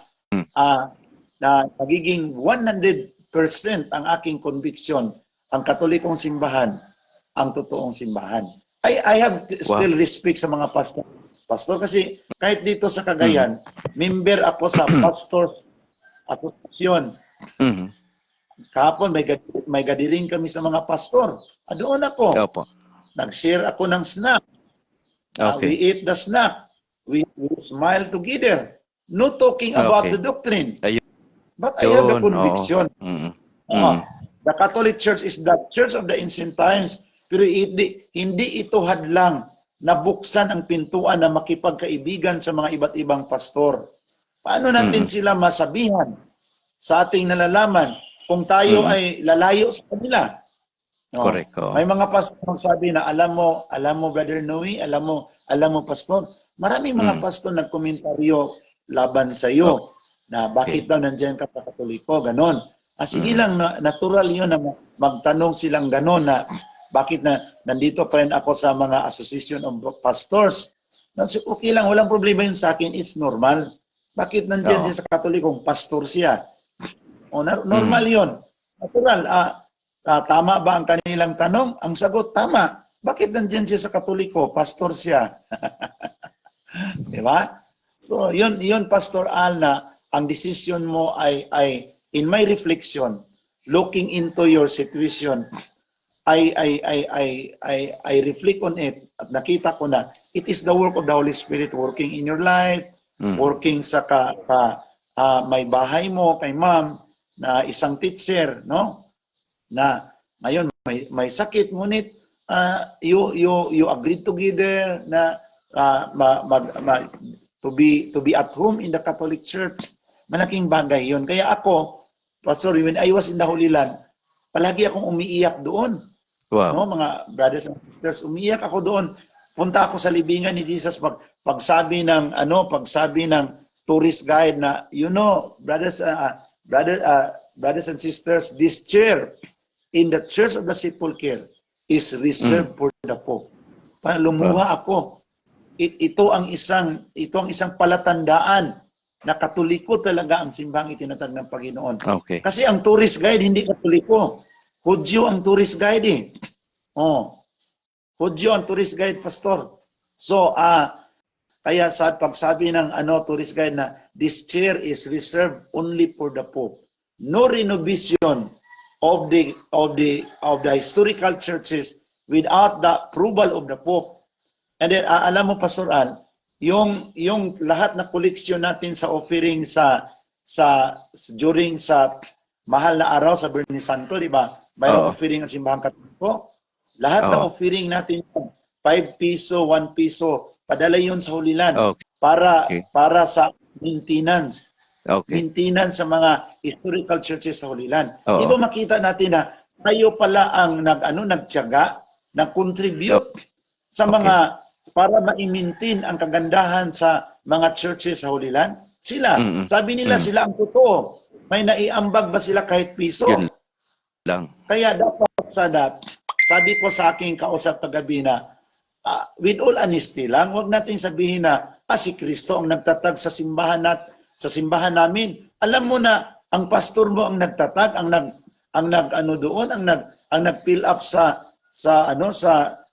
magiging 100% ang aking conviction, ang Katolikong simbahan, ang totoong simbahan. I have still respect sa mga pastor. Pastor, kasi kahit dito sa Cagayan, member ako sa Pastor Association. Kahapon may gadiring kami sa mga pastor. Doon ako. Nag-share ako ng snack. We eat the snack. We smile together. No talking about the doctrine. But I have a conviction. The Catholic Church is the church of the ancient times. Pero hindi ito hadlang na buksan ang pintuan na makipagkaibigan sa mga iba't ibang pastor. Paano natin sila masabihan sa ating nalalaman kung tayo ay lalayo sa kanila? Correct. May mga pastor sabi na, alam mo Brother Noe, alam mo pastor, maraming mga pastor nagkomentaryo laban sa iyo na bakit daw nandiyan ka sa Katoliko, ganon. Sige lang, natural yun na magtanong silang ganon na bakit na nandito pa rin ako sa mga association of pastors. Okay lang, walang problema yun sa akin, it's normal. Bakit nandiyan siya sa Katolikong pastor siya? Normal yun. Natural. Tama ba ang kanilang tanong? Ang sagot, tama. Bakit nandiyan siya sa Katoliko? Pastor siya. Di ba? So, yun Pastor Al, na ang decision mo ay in my reflection, looking into your situation, I reflect on it at nakita ko na it is the work of the Holy Spirit working in your life, working sa may bahay mo, kay ma'am, na isang teacher, no? Na ngayon may sakit, ngunit you agreed together na to be at home in the Catholic Church. malaking bagay yun. Kaya ako, Pastor, when I was in the Holy Land, palagi akong umiiyak doon. Wow. No, mga brothers and sisters, umiiyak ako doon. Punta ako sa libingan ni Jesus pagsabi ng tourist guide na, brothers and sisters, this chair in the Church of the Sepulchre is reserved for the Pope. Lumuha ako. Ito ang isang palatandaan na Katoliko talaga ang simbahang itinatag ng Panginoon. Okay. Kasi ang tourist guide hindi Katoliko. Hudyo ang tourist guide eh. Hudyo ang tourist guide, Pastor. So, kaya pagsabi ng tourist guide na this chair is reserved only for the Pope. No renovation of the historical churches without the approval of the Pope. And then, alam mo, Pastor Al, yung lahat na koleksyon natin sa offering during sa mahal na araw sa Biyernes Santo, di ba? Mayroong offering ng simbahang Katoliko. Lahat na offering natin, 5 piso, 1 piso, padala yun sa Holy Land para sa maintenance. Maintenance sa mga historical churches sa Holy Land. Di ba makita natin na tayo pala ang nagtiyaga, nag-contribute sa mga para ma-maintain ang kagandahan sa mga churches sa Holy Land? Sila. Sabi nila sila ang totoo. May naiambag ba sila kahit piso? Yun lang. Kaya dapat sabi ko sa aking kausap kagabi na with all honesty lang, huwag natin sabihin na si Kristo ang nagtatag sa simbahan namin. Alam mo na ang pastor mo ang nagtatag, ang nag-fill up sa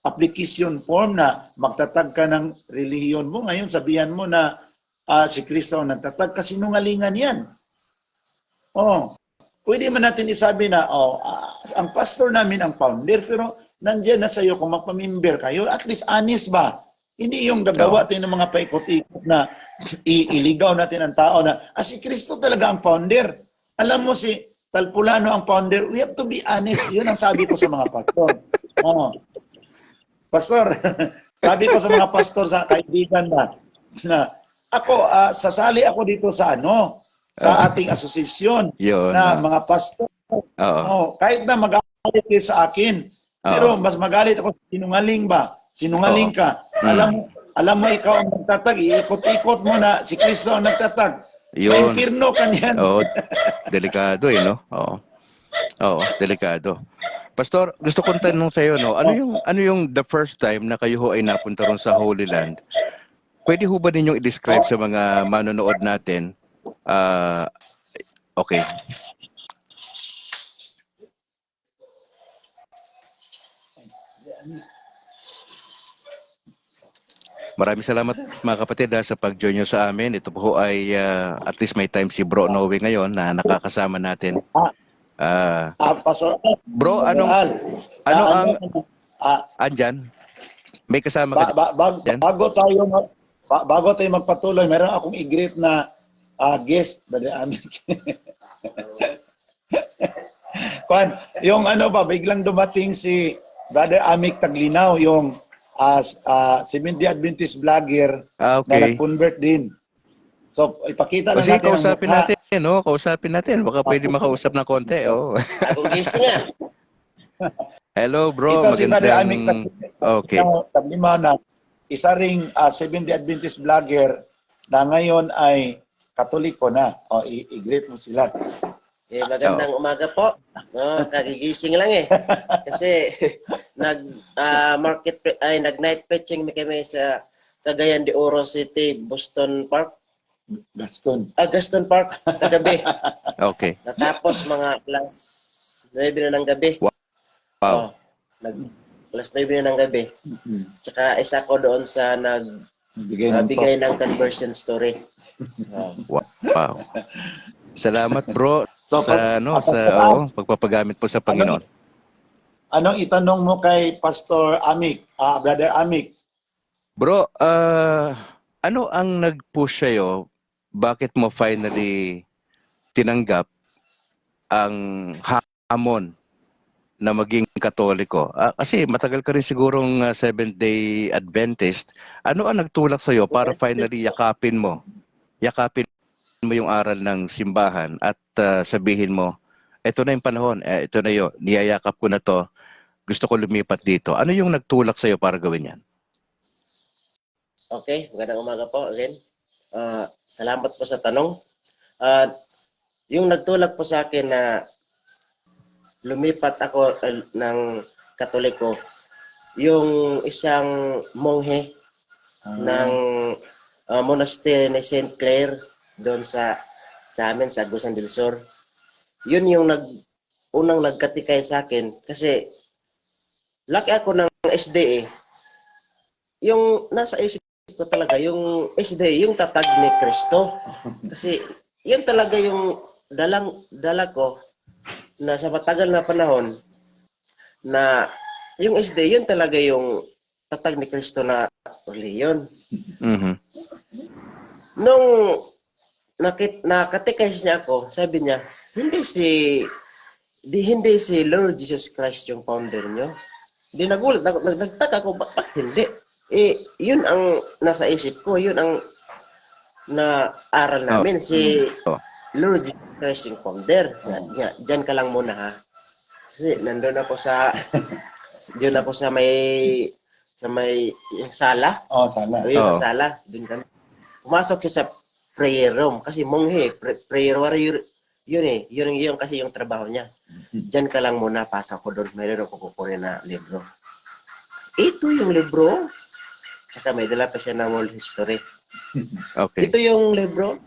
application form na magtatag ka ng relihiyon mo. Ngayon sabihan mo na si Kristo ang nagtatag, kasinungalingan yan. Pwede man natin isabi na ang pastor namin ang founder, pero nandiyan na sa iyo kung magpamimber kayo, at least honest ba? Hindi yung gagawa tayo ng mga paikot-ikot na iligaw natin ang tao na si Kristo talaga ang founder. Alam mo si Talpulano ang founder, we have to be honest. Yun ang sabi ko sa mga pastor. Pastor, sabi ko sa mga pastor, sa kaibigan na ako, sasali ako dito sa ating asosasyon na mga pastor. Kahit na magalit kayo sa akin, pero mas magalit ako sa sinungaling ba? Sinungaling ka. Alam mo ikaw ang nagtatag, iikot-ikot mo na si Kristo ang nagtatag. May impirno ka niyan. Delikado no? Delikado. Pastor, gusto kong tanong sa iyo, ano yung the first time na kayo ho ay napunta ron sa Holy Land? Pwede ho ba ninyong i-describe sa mga manonood natin? Okay. Maraming salamat mga kapatid sa pag-join nyo sa amin. Ito po ay at least may time si Bro Noe ngayon na nakakasama natin. Bro, ano ang andyan? May kasama ka dyan? Bago tayo magpatuloy, meron akong i-greet na guest, Brother Amik. Yung biglang dumating si Brother Amik Taglinaw, yung Seventh-day Adventist vlogger na nag-convert din. So, ipakita lang natin kausapin natin, kausapin natin. Baka pwede makausap ng konti. Ako gising nga. Hello, bro. Ito si Brother Amik Taglinaw na isa ring Seventh-day Adventist vlogger na ngayon ay Katoliko na. I-greet mo sila. Magandang umaga po. Kagigising lang Kasi nag-night preaching kami sa Cagayan de Oro City, Boston Park. Gaston Park, kagabi. Okay. Natapos mga alas 9 na ng gabi. Wow. Alas 9 na ng gabi. Tsaka isa ko doon sa nagbigay ng conversion story. Wow. Salamat, bro. Sa pagpapagamit po sa Panginoon. Anong itanong mo kay Pastor Amik, Brother Amik? Bro, ano ang nag-push sa'yo? Bakit mo finally tinanggap ang hamon na maging Katoliko? Kasi matagal ka rin sigurong Seventh-day Adventist. Ano ang nagtulak sa'yo para finally yakapin mo mo yung aral ng simbahan at sabihin mo, ito na yung panahon, ito na yun, niyayakap ko na to, gusto ko lumipat dito. Ano yung nagtulak sa'yo para gawin yan? Okay, magandang umaga po again. Salamat po sa tanong. Yung nagtulak po sa akin na lumipat ako ng Katoliko, yung isang monghe ng monastery ni St. Clare doon sa amin sa Agusan del Sur. Yun yung unang nagkatikay sa akin kasi laki ako ng SDA. Yung nasa isip ko talaga yung SDA, yung tatag ni Kristo. Kasi yun talaga yung dala ko na sa matagal na panahon na yung SDA, yun talaga yung tatag ni Kristo na reliyon. Mm-hmm. Nung nakatikais niya ako, sabi niya, hindi si Lord Jesus Christ yung founder niyo. Di nagulat, nagtaka ko, bakit hindi? Yun ang nasa isip ko, yun ang na-aral namin, si Lord Jesus Christ yung founder. Diyan ka lang muna ha. Kasi nandun ako sa may yung sala. Sala. Yung sala, doon kami. Pumasok siya sa prayer room kasi monghe, prayer warrior yun yun kasi yung trabaho niya. Diyan ka lang muna, pasok ko doon, mayroon ako kukunin na libro. Ito yung libro. Saka may dala pa siya ng world history. Okay. Ito yung libro,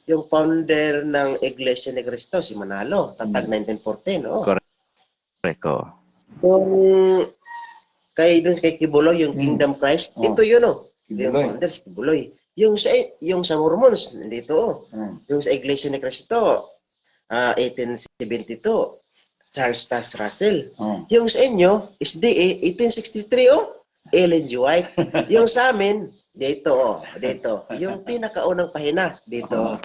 yung founder ng Iglesia ni Cristo, si Manalo, tatag 1914. Correct. Doon kay Kibuloy, yung Kingdom Christ, ito yun yung founder, si Kibuloy. Yung sa Mormons, nandito yung sa Iglesia ni Cristo, 1872, Charles Taze Russell. Yung sa inyo, SDA, 1863, Ellen G. White. Yung sa amin, dito. Yung pinakaunang pahina, dito.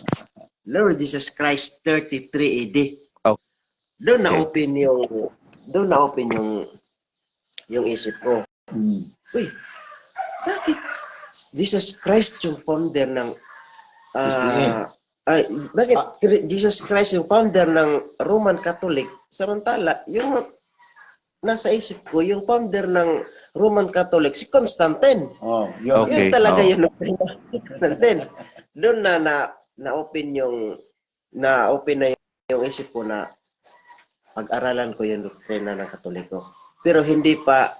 Lord Jesus Christ, 33 AD. Okay. Doon na-open yung isip ko. Uy, bakit Jesus Christ yung founder ng bakit Jesus Christ yung founder ng Roman Catholic, samantala yung nasa isip ko yung founder ng Roman Catholic si Constantine. Okay. Yun talaga yung Constantine. Doon na-open na yung isip ko na pag-aralan ko yung doktrina ng Katoliko. Pero hindi pa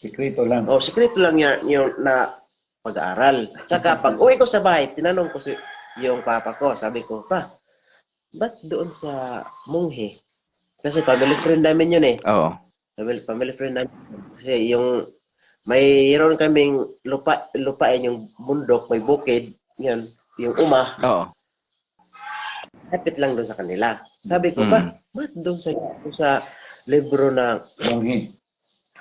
Sikreto lang. Sikreto lang yung na pag-aaral. Tsaka pag uwi ko sa bahay, tinanong ko yung papa ko, sabi ko, pa, ba't doon sa monghe? Kasi family friend namin yun eh. Oo. Family friend namin. Kasi yung mayroon kaming lupain yung bundok, may bukid, yun, yung uma. Oo. Lapit lang doon sa kanila. Sabi ko, pa, ba't doon sa libro na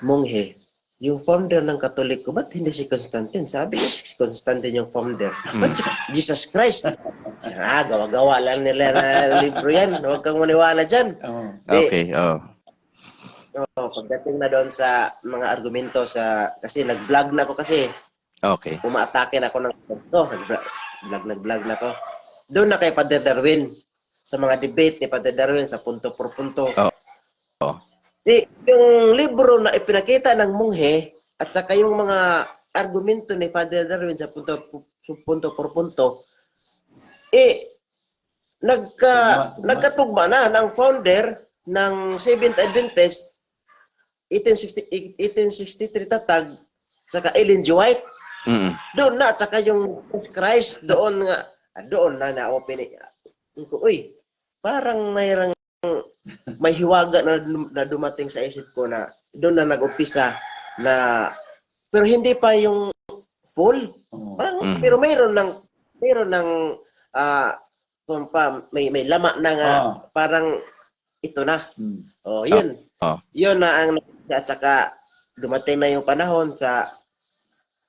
monghe, yung founder ng Katoliko, ba't hindi si Constantine? Sabi niya, si Constantine yung founder. Ba't si Jesus Christ? Gawa-gawa lang nila na libro yan. Huwag kang maniwala dyan. Okay, pagdating na doon sa mga argumento kasi nag-vlog na ako kasi. Okay. Umaatake na ako ng nag-vlog na ako. Doon na kay Father Darwin. Sa mga debate ni Father Darwin sa punto por punto. Yung libro na ipinakita ng monghe at saka yung mga argumento ni Father Darwin sa punto por punto, nagkatugma na ng founder ng Seventh Adventist 1863 tatag saka Ellen G. White. Doon na at saka yung Christ doon na na-open. Uy, parang may hiwaga na dumating sa isip ko na doon na nag-umpisa na pero hindi pa yung full. Pero mayroon ng may lama na nga parang ito na. Yun. Yun na ang at saka dumating na yung panahon sa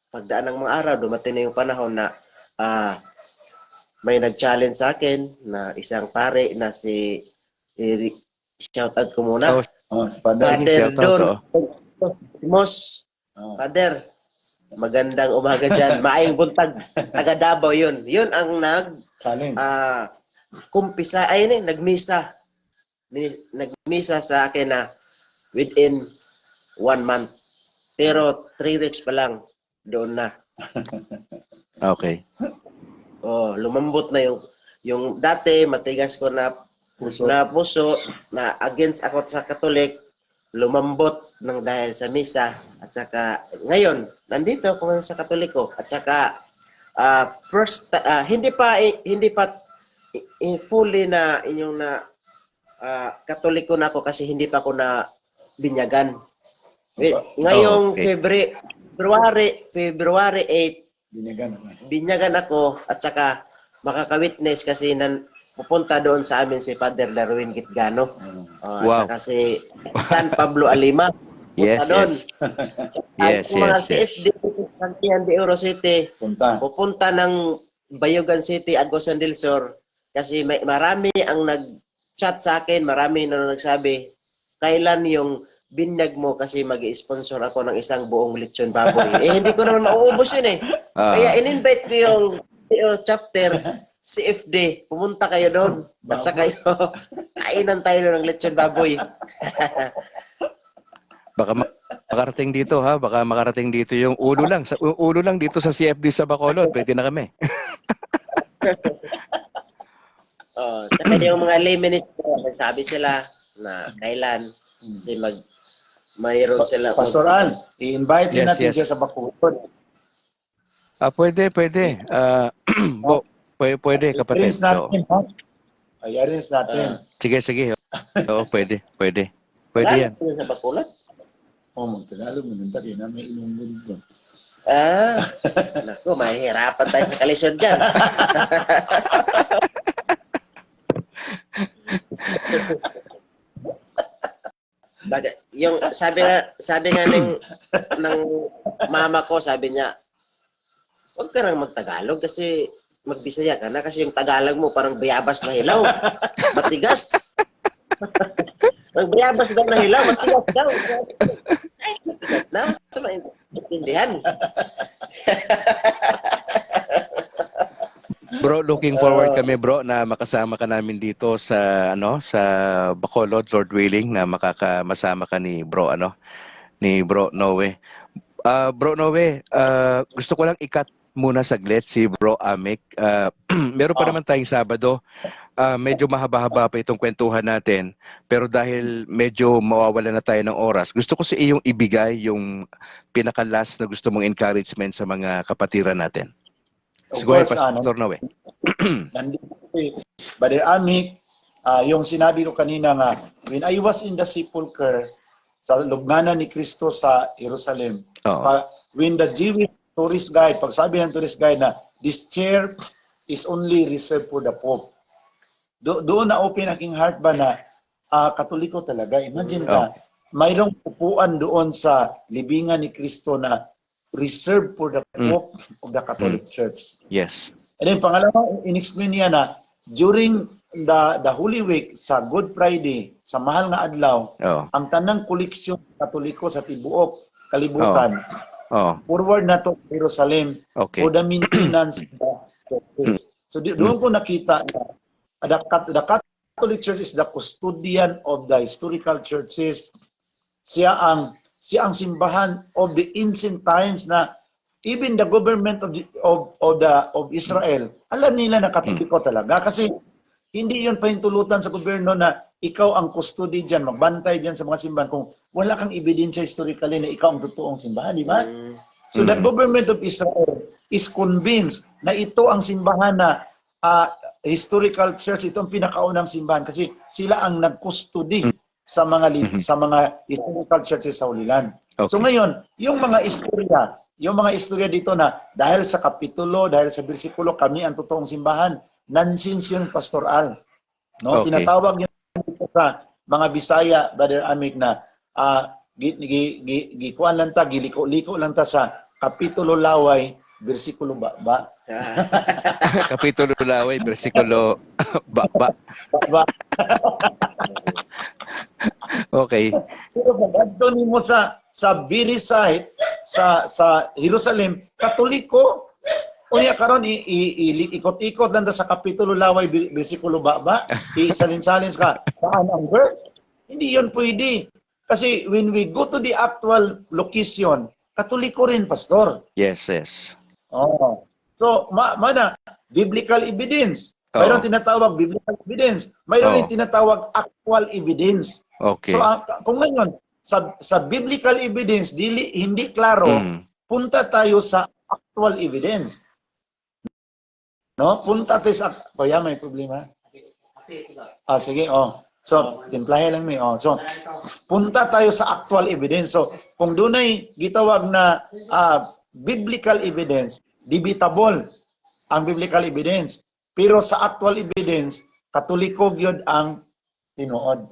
pagdaan ng mga araw, dumating na yung panahon na may nag-challenge sa akin na isang pare na si shout out ko muna. Father Don Mos. Father, Magandang umaga dyan. Maayong buntag. Taga Davao yun. Yun ang Challenge. kumpisa, nagmisa. Nagmisa sa akin na within 1 month. Pero 3 weeks pa lang, doon na. Okay. Lumambot na yung dati, matigas ko na puso na against ako sa Katolik, lumambot ng dahil sa misa. At saka, ngayon, nandito ako sa Katoliko. At saka, hindi pa fully na inyong na Katoliko na ako kasi hindi pa ako na binyagan. Ngayong February 8, binyagan ako at saka makaka-witness kasi pupunta doon sa amin si Father Darwin Gitgano. Wow. At saka si San Pablo Alima. Yes, doon. yes. Mga CFD, Santiago de Oro City, pupunta ng Bayugan City, Agusan del Sur kasi marami ang nag-chat sa akin, marami na nagsabi, kailan yung binyag mo kasi mag-sponsor ako ng isang buong lechon baboy. Hindi ko naman mauubos yun eh. Kaya in-invite ko yung chapter CFD. Pumunta kayo doon. At sa kayo, kainan tayo ng lechon baboy. Baka makarating dito ha, baka makarating dito yung ulo lang dito sa CFD sa Bacolod. Pwede na kami. Saka yung mga lay minutes ko, nagsabi sila na kailan kasi mayroon sila. Pastor Al, i-invite din natin siya sa Bacolod. Pwede. Pwede kapatid. I-arrange natin, ha? I-arrange natin. Sige. Oo, pwede. Pwede yan. Sa Bacolod? Magtagalog mo nung tayo na may inunggol doon. Naku, mahihirapan tayo sa kalisyon dyan. Yung sabi nga ng mama ko, sabi niya, huwag ka nang magtagalog kasi magbisaya ka na kasi yung Tagalog mo parang bayabas na hilaw. Matigas. Magbayabas daw na hilaw, matigas daw. Ay, matigas daw. Sa maintindihan. Bro, looking forward kami bro na makasama ka namin dito sa sa Bacolod, Lord willing, na masama ka ni Bro Noe. Bro Noe, gusto ko lang ikat muna saglit si Bro Amic. Meron pa naman tayong Sabado. Medyo mahaba-haba pa itong kwentuhan natin, pero dahil medyo mawawala na tayo ng oras, gusto ko sa iyong ibigay yung pinaka-last na gusto mong encouragement sa mga kapatiran natin. Go ahead, Pastor Noe. Nandito si Brother Amic, yung sinabi ko kanina nga, when I was in the sepulcher sa lubnganan ni Kristo sa Jerusalem, when the Jewish tourist guide, pag sabi ng tourist guide na, this chair is only reserved for the Pope. Doon na open aking heart ba na Katoliko talaga. Imagine ka, mayroong upuan doon sa libingan ni Kristo na reserved for the Pope of the Catholic Church. Yes. And then pangalawa, in-explain niya na during the Holy Week sa Good Friday, sa mahal nga adlaw, ang tanang koleksyon Katoliko sa tibuok kalibutan, forward na to Jerusalem for the maintenance of the churches. So doon ko nakita na the Catholic Church is the custodian of the historical churches. Siya ang simbahan of the ancient times na even the government of Israel, alam nila na Katoliko talaga kasi hindi yun pahintulutan sa gobyerno na ikaw ang custody diyan, magbantay diyan sa mga simbahan kung wala kang ebidensya historically na ikaw ang totoong simbahan, di ba? So the government of Israel is convinced na ito ang simbahan na historical church, ito ang pinakaunang simbahan kasi sila ang nag-custody sa mga historical churches sa Holy Land. So ngayon, yung mga istorya dito na dahil sa kapitulo, dahil sa bersikulo, kami ang totoong simbahan, nonsense yun, Pastor Al. No? Tinatawag yun sa mga Bisaya, Brother Amic, na gikuan lang ta, giliko-liko lang ta sa kapitulo laway, bersikulo ba? Kapitulo laway, bersikulo ba. Okay. Pero pag adto nimo sa sa very site sa Jerusalem, Katoliko. Unya karon ikot-ikot lang ta sa kapitulo laway bersikulo baba, isalin-salin ka saan ang verse. Hindi yon pwede. Kasi when we go to the actual location, Katoliko rin, pastor. Yes, yes. Oh. So, mana biblical evidence. Mayroon tinatawag biblical evidence. Mayroon din tinatawag actual evidence. Okay. So, kung ngayon, sa biblical evidence, hindi klaro, punta tayo sa actual evidence. No? Punta tayo sa... Kuya, may problema? Sige, So, timplahe lang mi. So, punta tayo sa actual evidence. So, kung dunay gitawag na biblical evidence, debatable ang biblical evidence. Pero sa actual evidence, Katoliko gyud ang tinuod.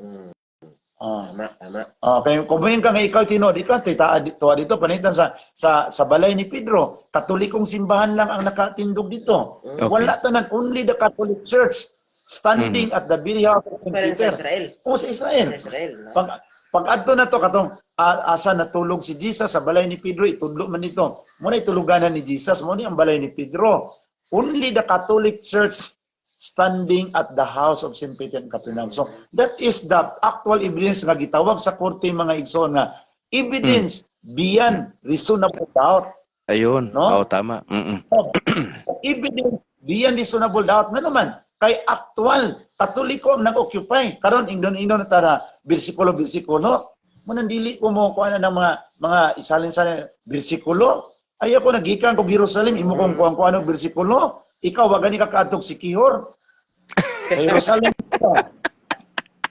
Tama. Okay, kung mayon ka nga ikaw tinuod, ikaw dito panitan sa balay ni Pedro, Katolikong simbahan lang ang nakatindog dito. Okay. Wala tanan, only the Catholic Church standing at the very house of Peter. Sa Israel. Sa Israel. Sa Israel. No? Pag adto na to katong asa natulog si Jesus sa balay ni Pedro, itudlo man dito. Muna ituluganan ni Jesus, mo ni ang balay ni Pedro. Only the Catholic Church standing at the house of St. Peter in Capernaum. So, that is the actual evidence nga gitawag sa korte mga igsoon nga evidence beyond reasonable doubt. Ayun. No? Tama. Evidence beyond reasonable doubt na naman. Kay actual, Katoliko ang nag-occupy. Karon ingdon-ingdon na tara, bersikulo. Manandili ko mo kung ano ng mga isalin-salin bersikulo. Ayaw ko nagikan ko Jerusalem, imo kong kuang ano bersikulo. Ikaw, wag gani ka kaadtog si Kihor. Sa Jerusalem.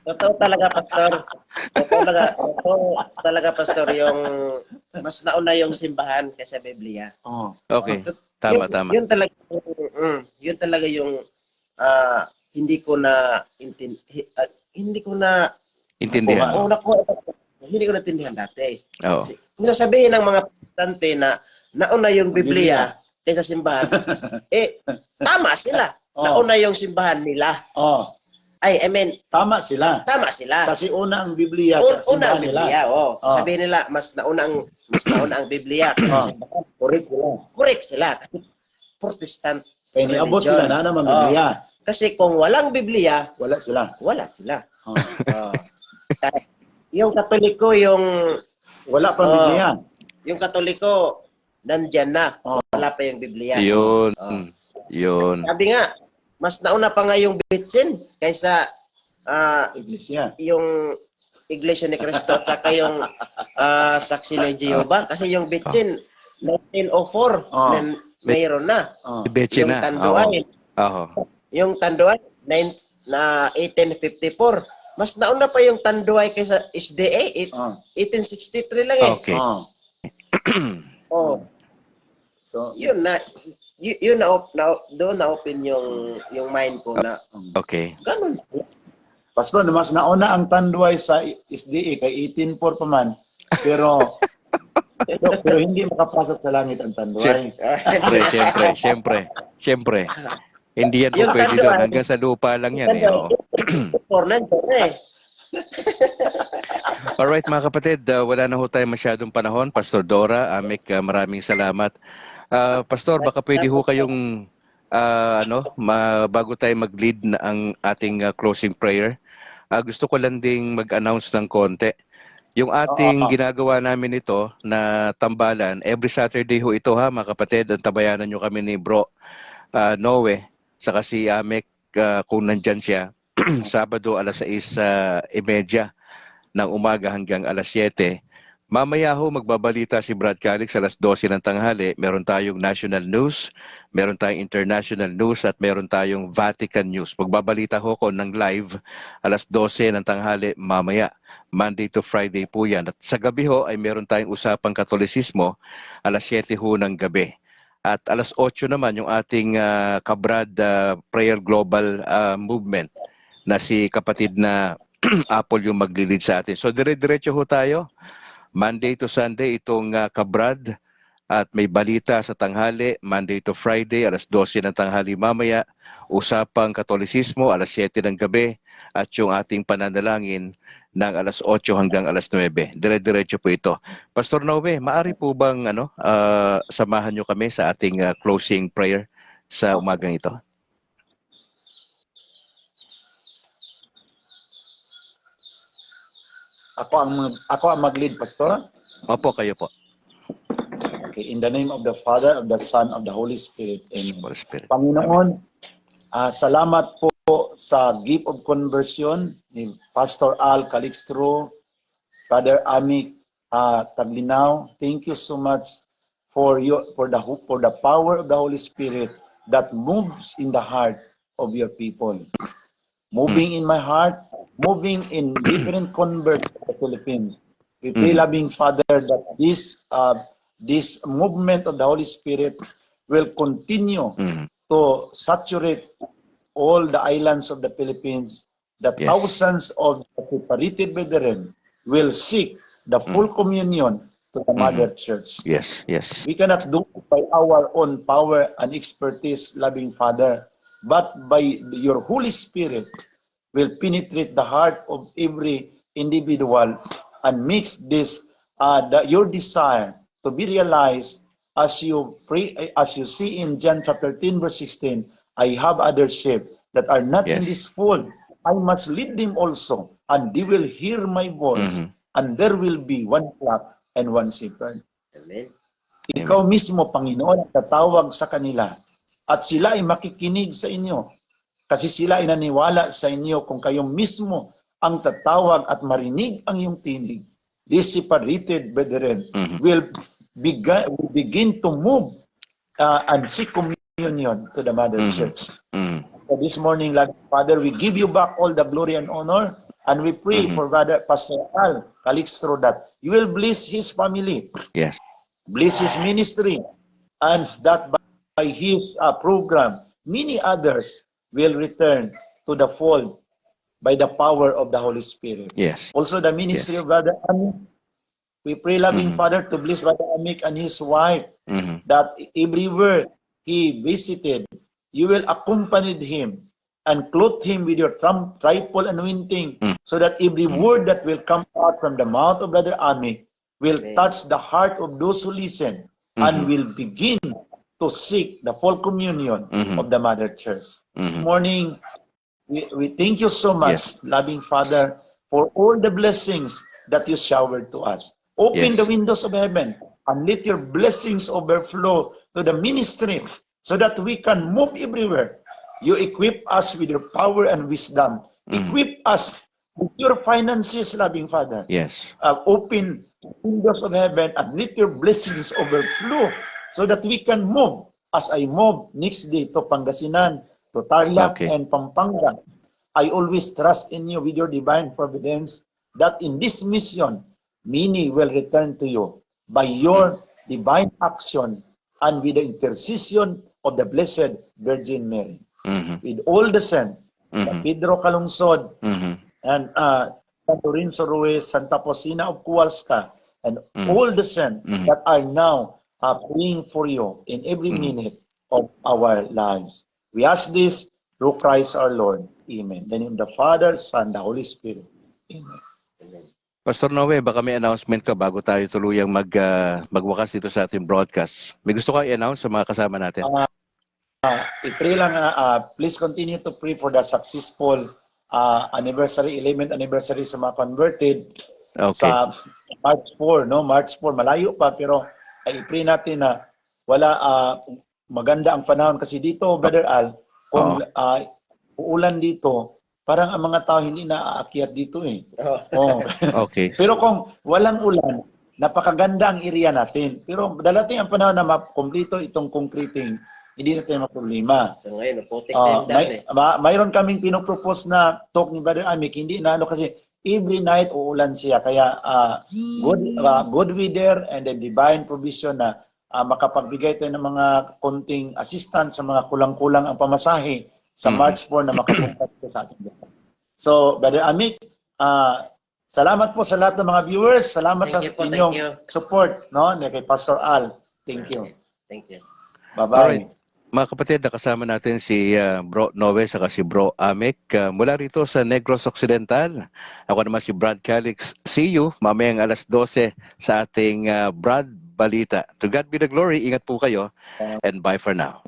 Totoo talaga, Pastor. Totoo talaga, Pastor, yung mas nauna yung simbahan kaysa Biblia. Okay. Tama. Yun talaga yung hindi ko na Intindihan. Hindi ko natindihan dati. Oo. Kung sabihin ng mga protestante na nauna yung Biblia kaysa simbahan, tama sila. Nauna yung simbahan nila. I mean, tama sila. Kasi una ang Biblia sa simbahan una ang nila. Biblia, Sabihin nila, mas nauna ang Biblia kaysa simbahan. Correct sila. Kasi Protestant Kaya niabot religion. sila na naman Biblia. Kasi kung walang Biblia, Wala sila. Yung Katoliko, Wala pang Biblia. yung Katoliko, nandyan na. Wala pa yung Biblia. Yun. Sabi nga, mas nauna pa nga yung bitsin kaysa Iglesia. yung Iglesia ni Cristo at saka yung Saksi ni Jehovah. Kasi yung bitsin, 1904, mayroon na. Betche Yung na. Tanduay, yung Tanduay, 1854. Mas nauna pa yung Tanduay kaysa SDA, 1863 lang eh. Okay. So, Yun na doon na open yung mind ko na Okay. ganun. Pastor, mas nauna ang Tanduay sa SDA kay 18.4 pa man. Pero hindi makapasok sa langit ang Tanduay. Siyempre. Hindi yan po pwede doon. Hanggang sa lupa lang yan. Alright mga kapatid, wala na ho tayo masyadong panahon. Pastor Dora, Amek, maraming salamat. Pastor, baka pwede ho kayong bago tayo mag-lead na ang ating closing prayer. Gusto ko lang ding mag-announce ng konti. Yung ating ginagawa namin ito na tambalan, every Saturday ho ito ha mga kapatid, ang tabayanan nyo kami ni Bro Noe, saka si Amek kung nandyan siya, Sabado alas 6:30 ng umaga hanggang alas 7. Mamaya ho magbabalita si Brad Calix alas 12 ng tanghali. Meron tayong national news, meron tayong international news at meron tayong Vatican news. Magbabalita ho ko ng live alas 12 ng tanghali mamaya. Monday to Friday po yan. At sa gabi ho ay meron tayong usapang Katolisismo alas 7 ho ng gabi. At alas 8 naman yung ating Kabrad Prayer Global Movement na si kapatid na Apple yung maglilid sa atin. So dire-diretso ho tayo. Monday to Sunday itong Kabrad at may balita sa tanghali. Monday to Friday alas 12 ng tanghali mamaya. Usapang Katolisismo alas 7 ng gabi. At yung ating pananalangin ng alas 8 hanggang alas 9. Dire-diretso po ito. Pastor Nove, maari po bang samahan nyo kami sa ating closing prayer sa umagang ito? Ako ang mag-lead, Pastor. Opo, kayo po. Okay, in the name of the Father, of the Son, of the Holy Spirit. Amen. Holy Spirit. Panginoon, salamat po sa gift of conversion ni Pastor Al Calixtro, Brother Amik Taglinaw. Thank you so much for the power of the Holy Spirit that moves in the heart of your people. Moving in my heart, moving in different converts of the Philippines. We pray, loving Father, that this movement of the Holy Spirit will continue to saturate all the islands of the Philippines. The thousands of separated brethren will seek the full communion to the Mother Church. Yes, yes. We cannot do it by our own power and expertise, loving Father, but by your Holy Spirit will penetrate the heart of every individual and makes this your desire to be realized as you pray, as you see in John chapter 10 verse 16. I have other sheep that are not in this fold. I must lead them also, and they will hear my voice, and there will be one flock and one shepherd. Amen. Ikaw mismo, Panginoon, ang tatawag sa kanila, at sila ay makikinig sa inyo, kasi sila ay naniwala sa inyo kung kayo mismo ang tatawag at marinig ang iyong tinig. These separated brethren will begin to move and seek communion to the Mother Church. So this morning, Father, we give you back all the glory and honor, and we pray for Brother Pastor Al Calixtro that you will bless his family, bless his ministry, and that by his program, many others will return to the fold by the power of the Holy Spirit. Also the ministry of Brother Amik, we pray, loving Father, to bless Brother Amik and his wife, that everywhere he visited, you will accompany him and clothe him with your triple anointing, so that every word that will come out from the mouth of Brother Amik will touch the heart of those who listen and will begin to seek the full communion of the Mother Church. Morning, we thank you so much, loving Father, for all the blessings that you showered to us. Open the windows of heaven and let your blessings overflow to the ministry so that we can move everywhere. You equip us with your power and wisdom. Equip us with your finances, loving Father. Open windows of heaven and let your blessings overflow so that we can move as I move next day to Pangasinan, to Tarlac and Pampanga. I always trust in you with your divine providence that in this mission, many will return to you by your divine action and with the intercession of the Blessed Virgin Mary. With all the saints, Pedro Calungsod, and Santo Rinso Ruiz, Santa Posina of Kowalska, and all the saints that are now praying for you in every minute of our lives. We ask this through Christ our Lord. Amen. In the name of the Father, Son, the Holy Spirit. Amen. Pastor Noe, baka may announcement ka bago tayo tuluyang magwakas dito sa ating broadcast. May gusto ka i-announce sa mga kasama natin? I-pray lang, please continue to pray for the successful anniversary, 11th anniversary sa mga converted sa March 4, no? March 4, malayo pa, pero i-pray natin na wala, maganda ang panahon kasi dito, Brother Al, kung uulan dito, parang ang mga tao hindi naaakyat dito eh. Pero kung walang ulan, napakaganda ang area natin. Pero dalating ang panahon na makomplito itong concreting, hindi na tayo maproblema. So ngayon, putik na yung dami. Mayroon kaming pinopropose na talk ni Brother Amik, hindi na kasi every night uulan siya. Kaya good weather and the divine provision na makapagbigay tayo ng mga konting assistance sa mga kulang-kulang ang pamasahe sa March 4 na makapunta sa ating dito. So, Brother Amik, salamat po sa lahat ng mga viewers. Salamat sa inyong support, no? Kay Pastor Al. Thank you. Thank you. Bye-bye. Mga kapatid, nakasama natin si Bro Noe saka si Bro Amek mula rito sa Negros Occidental. Ako naman si Brad Calix. See you mamayang alas 12 sa ating Brad Balita. To God be the glory. Ingat po kayo and bye for now.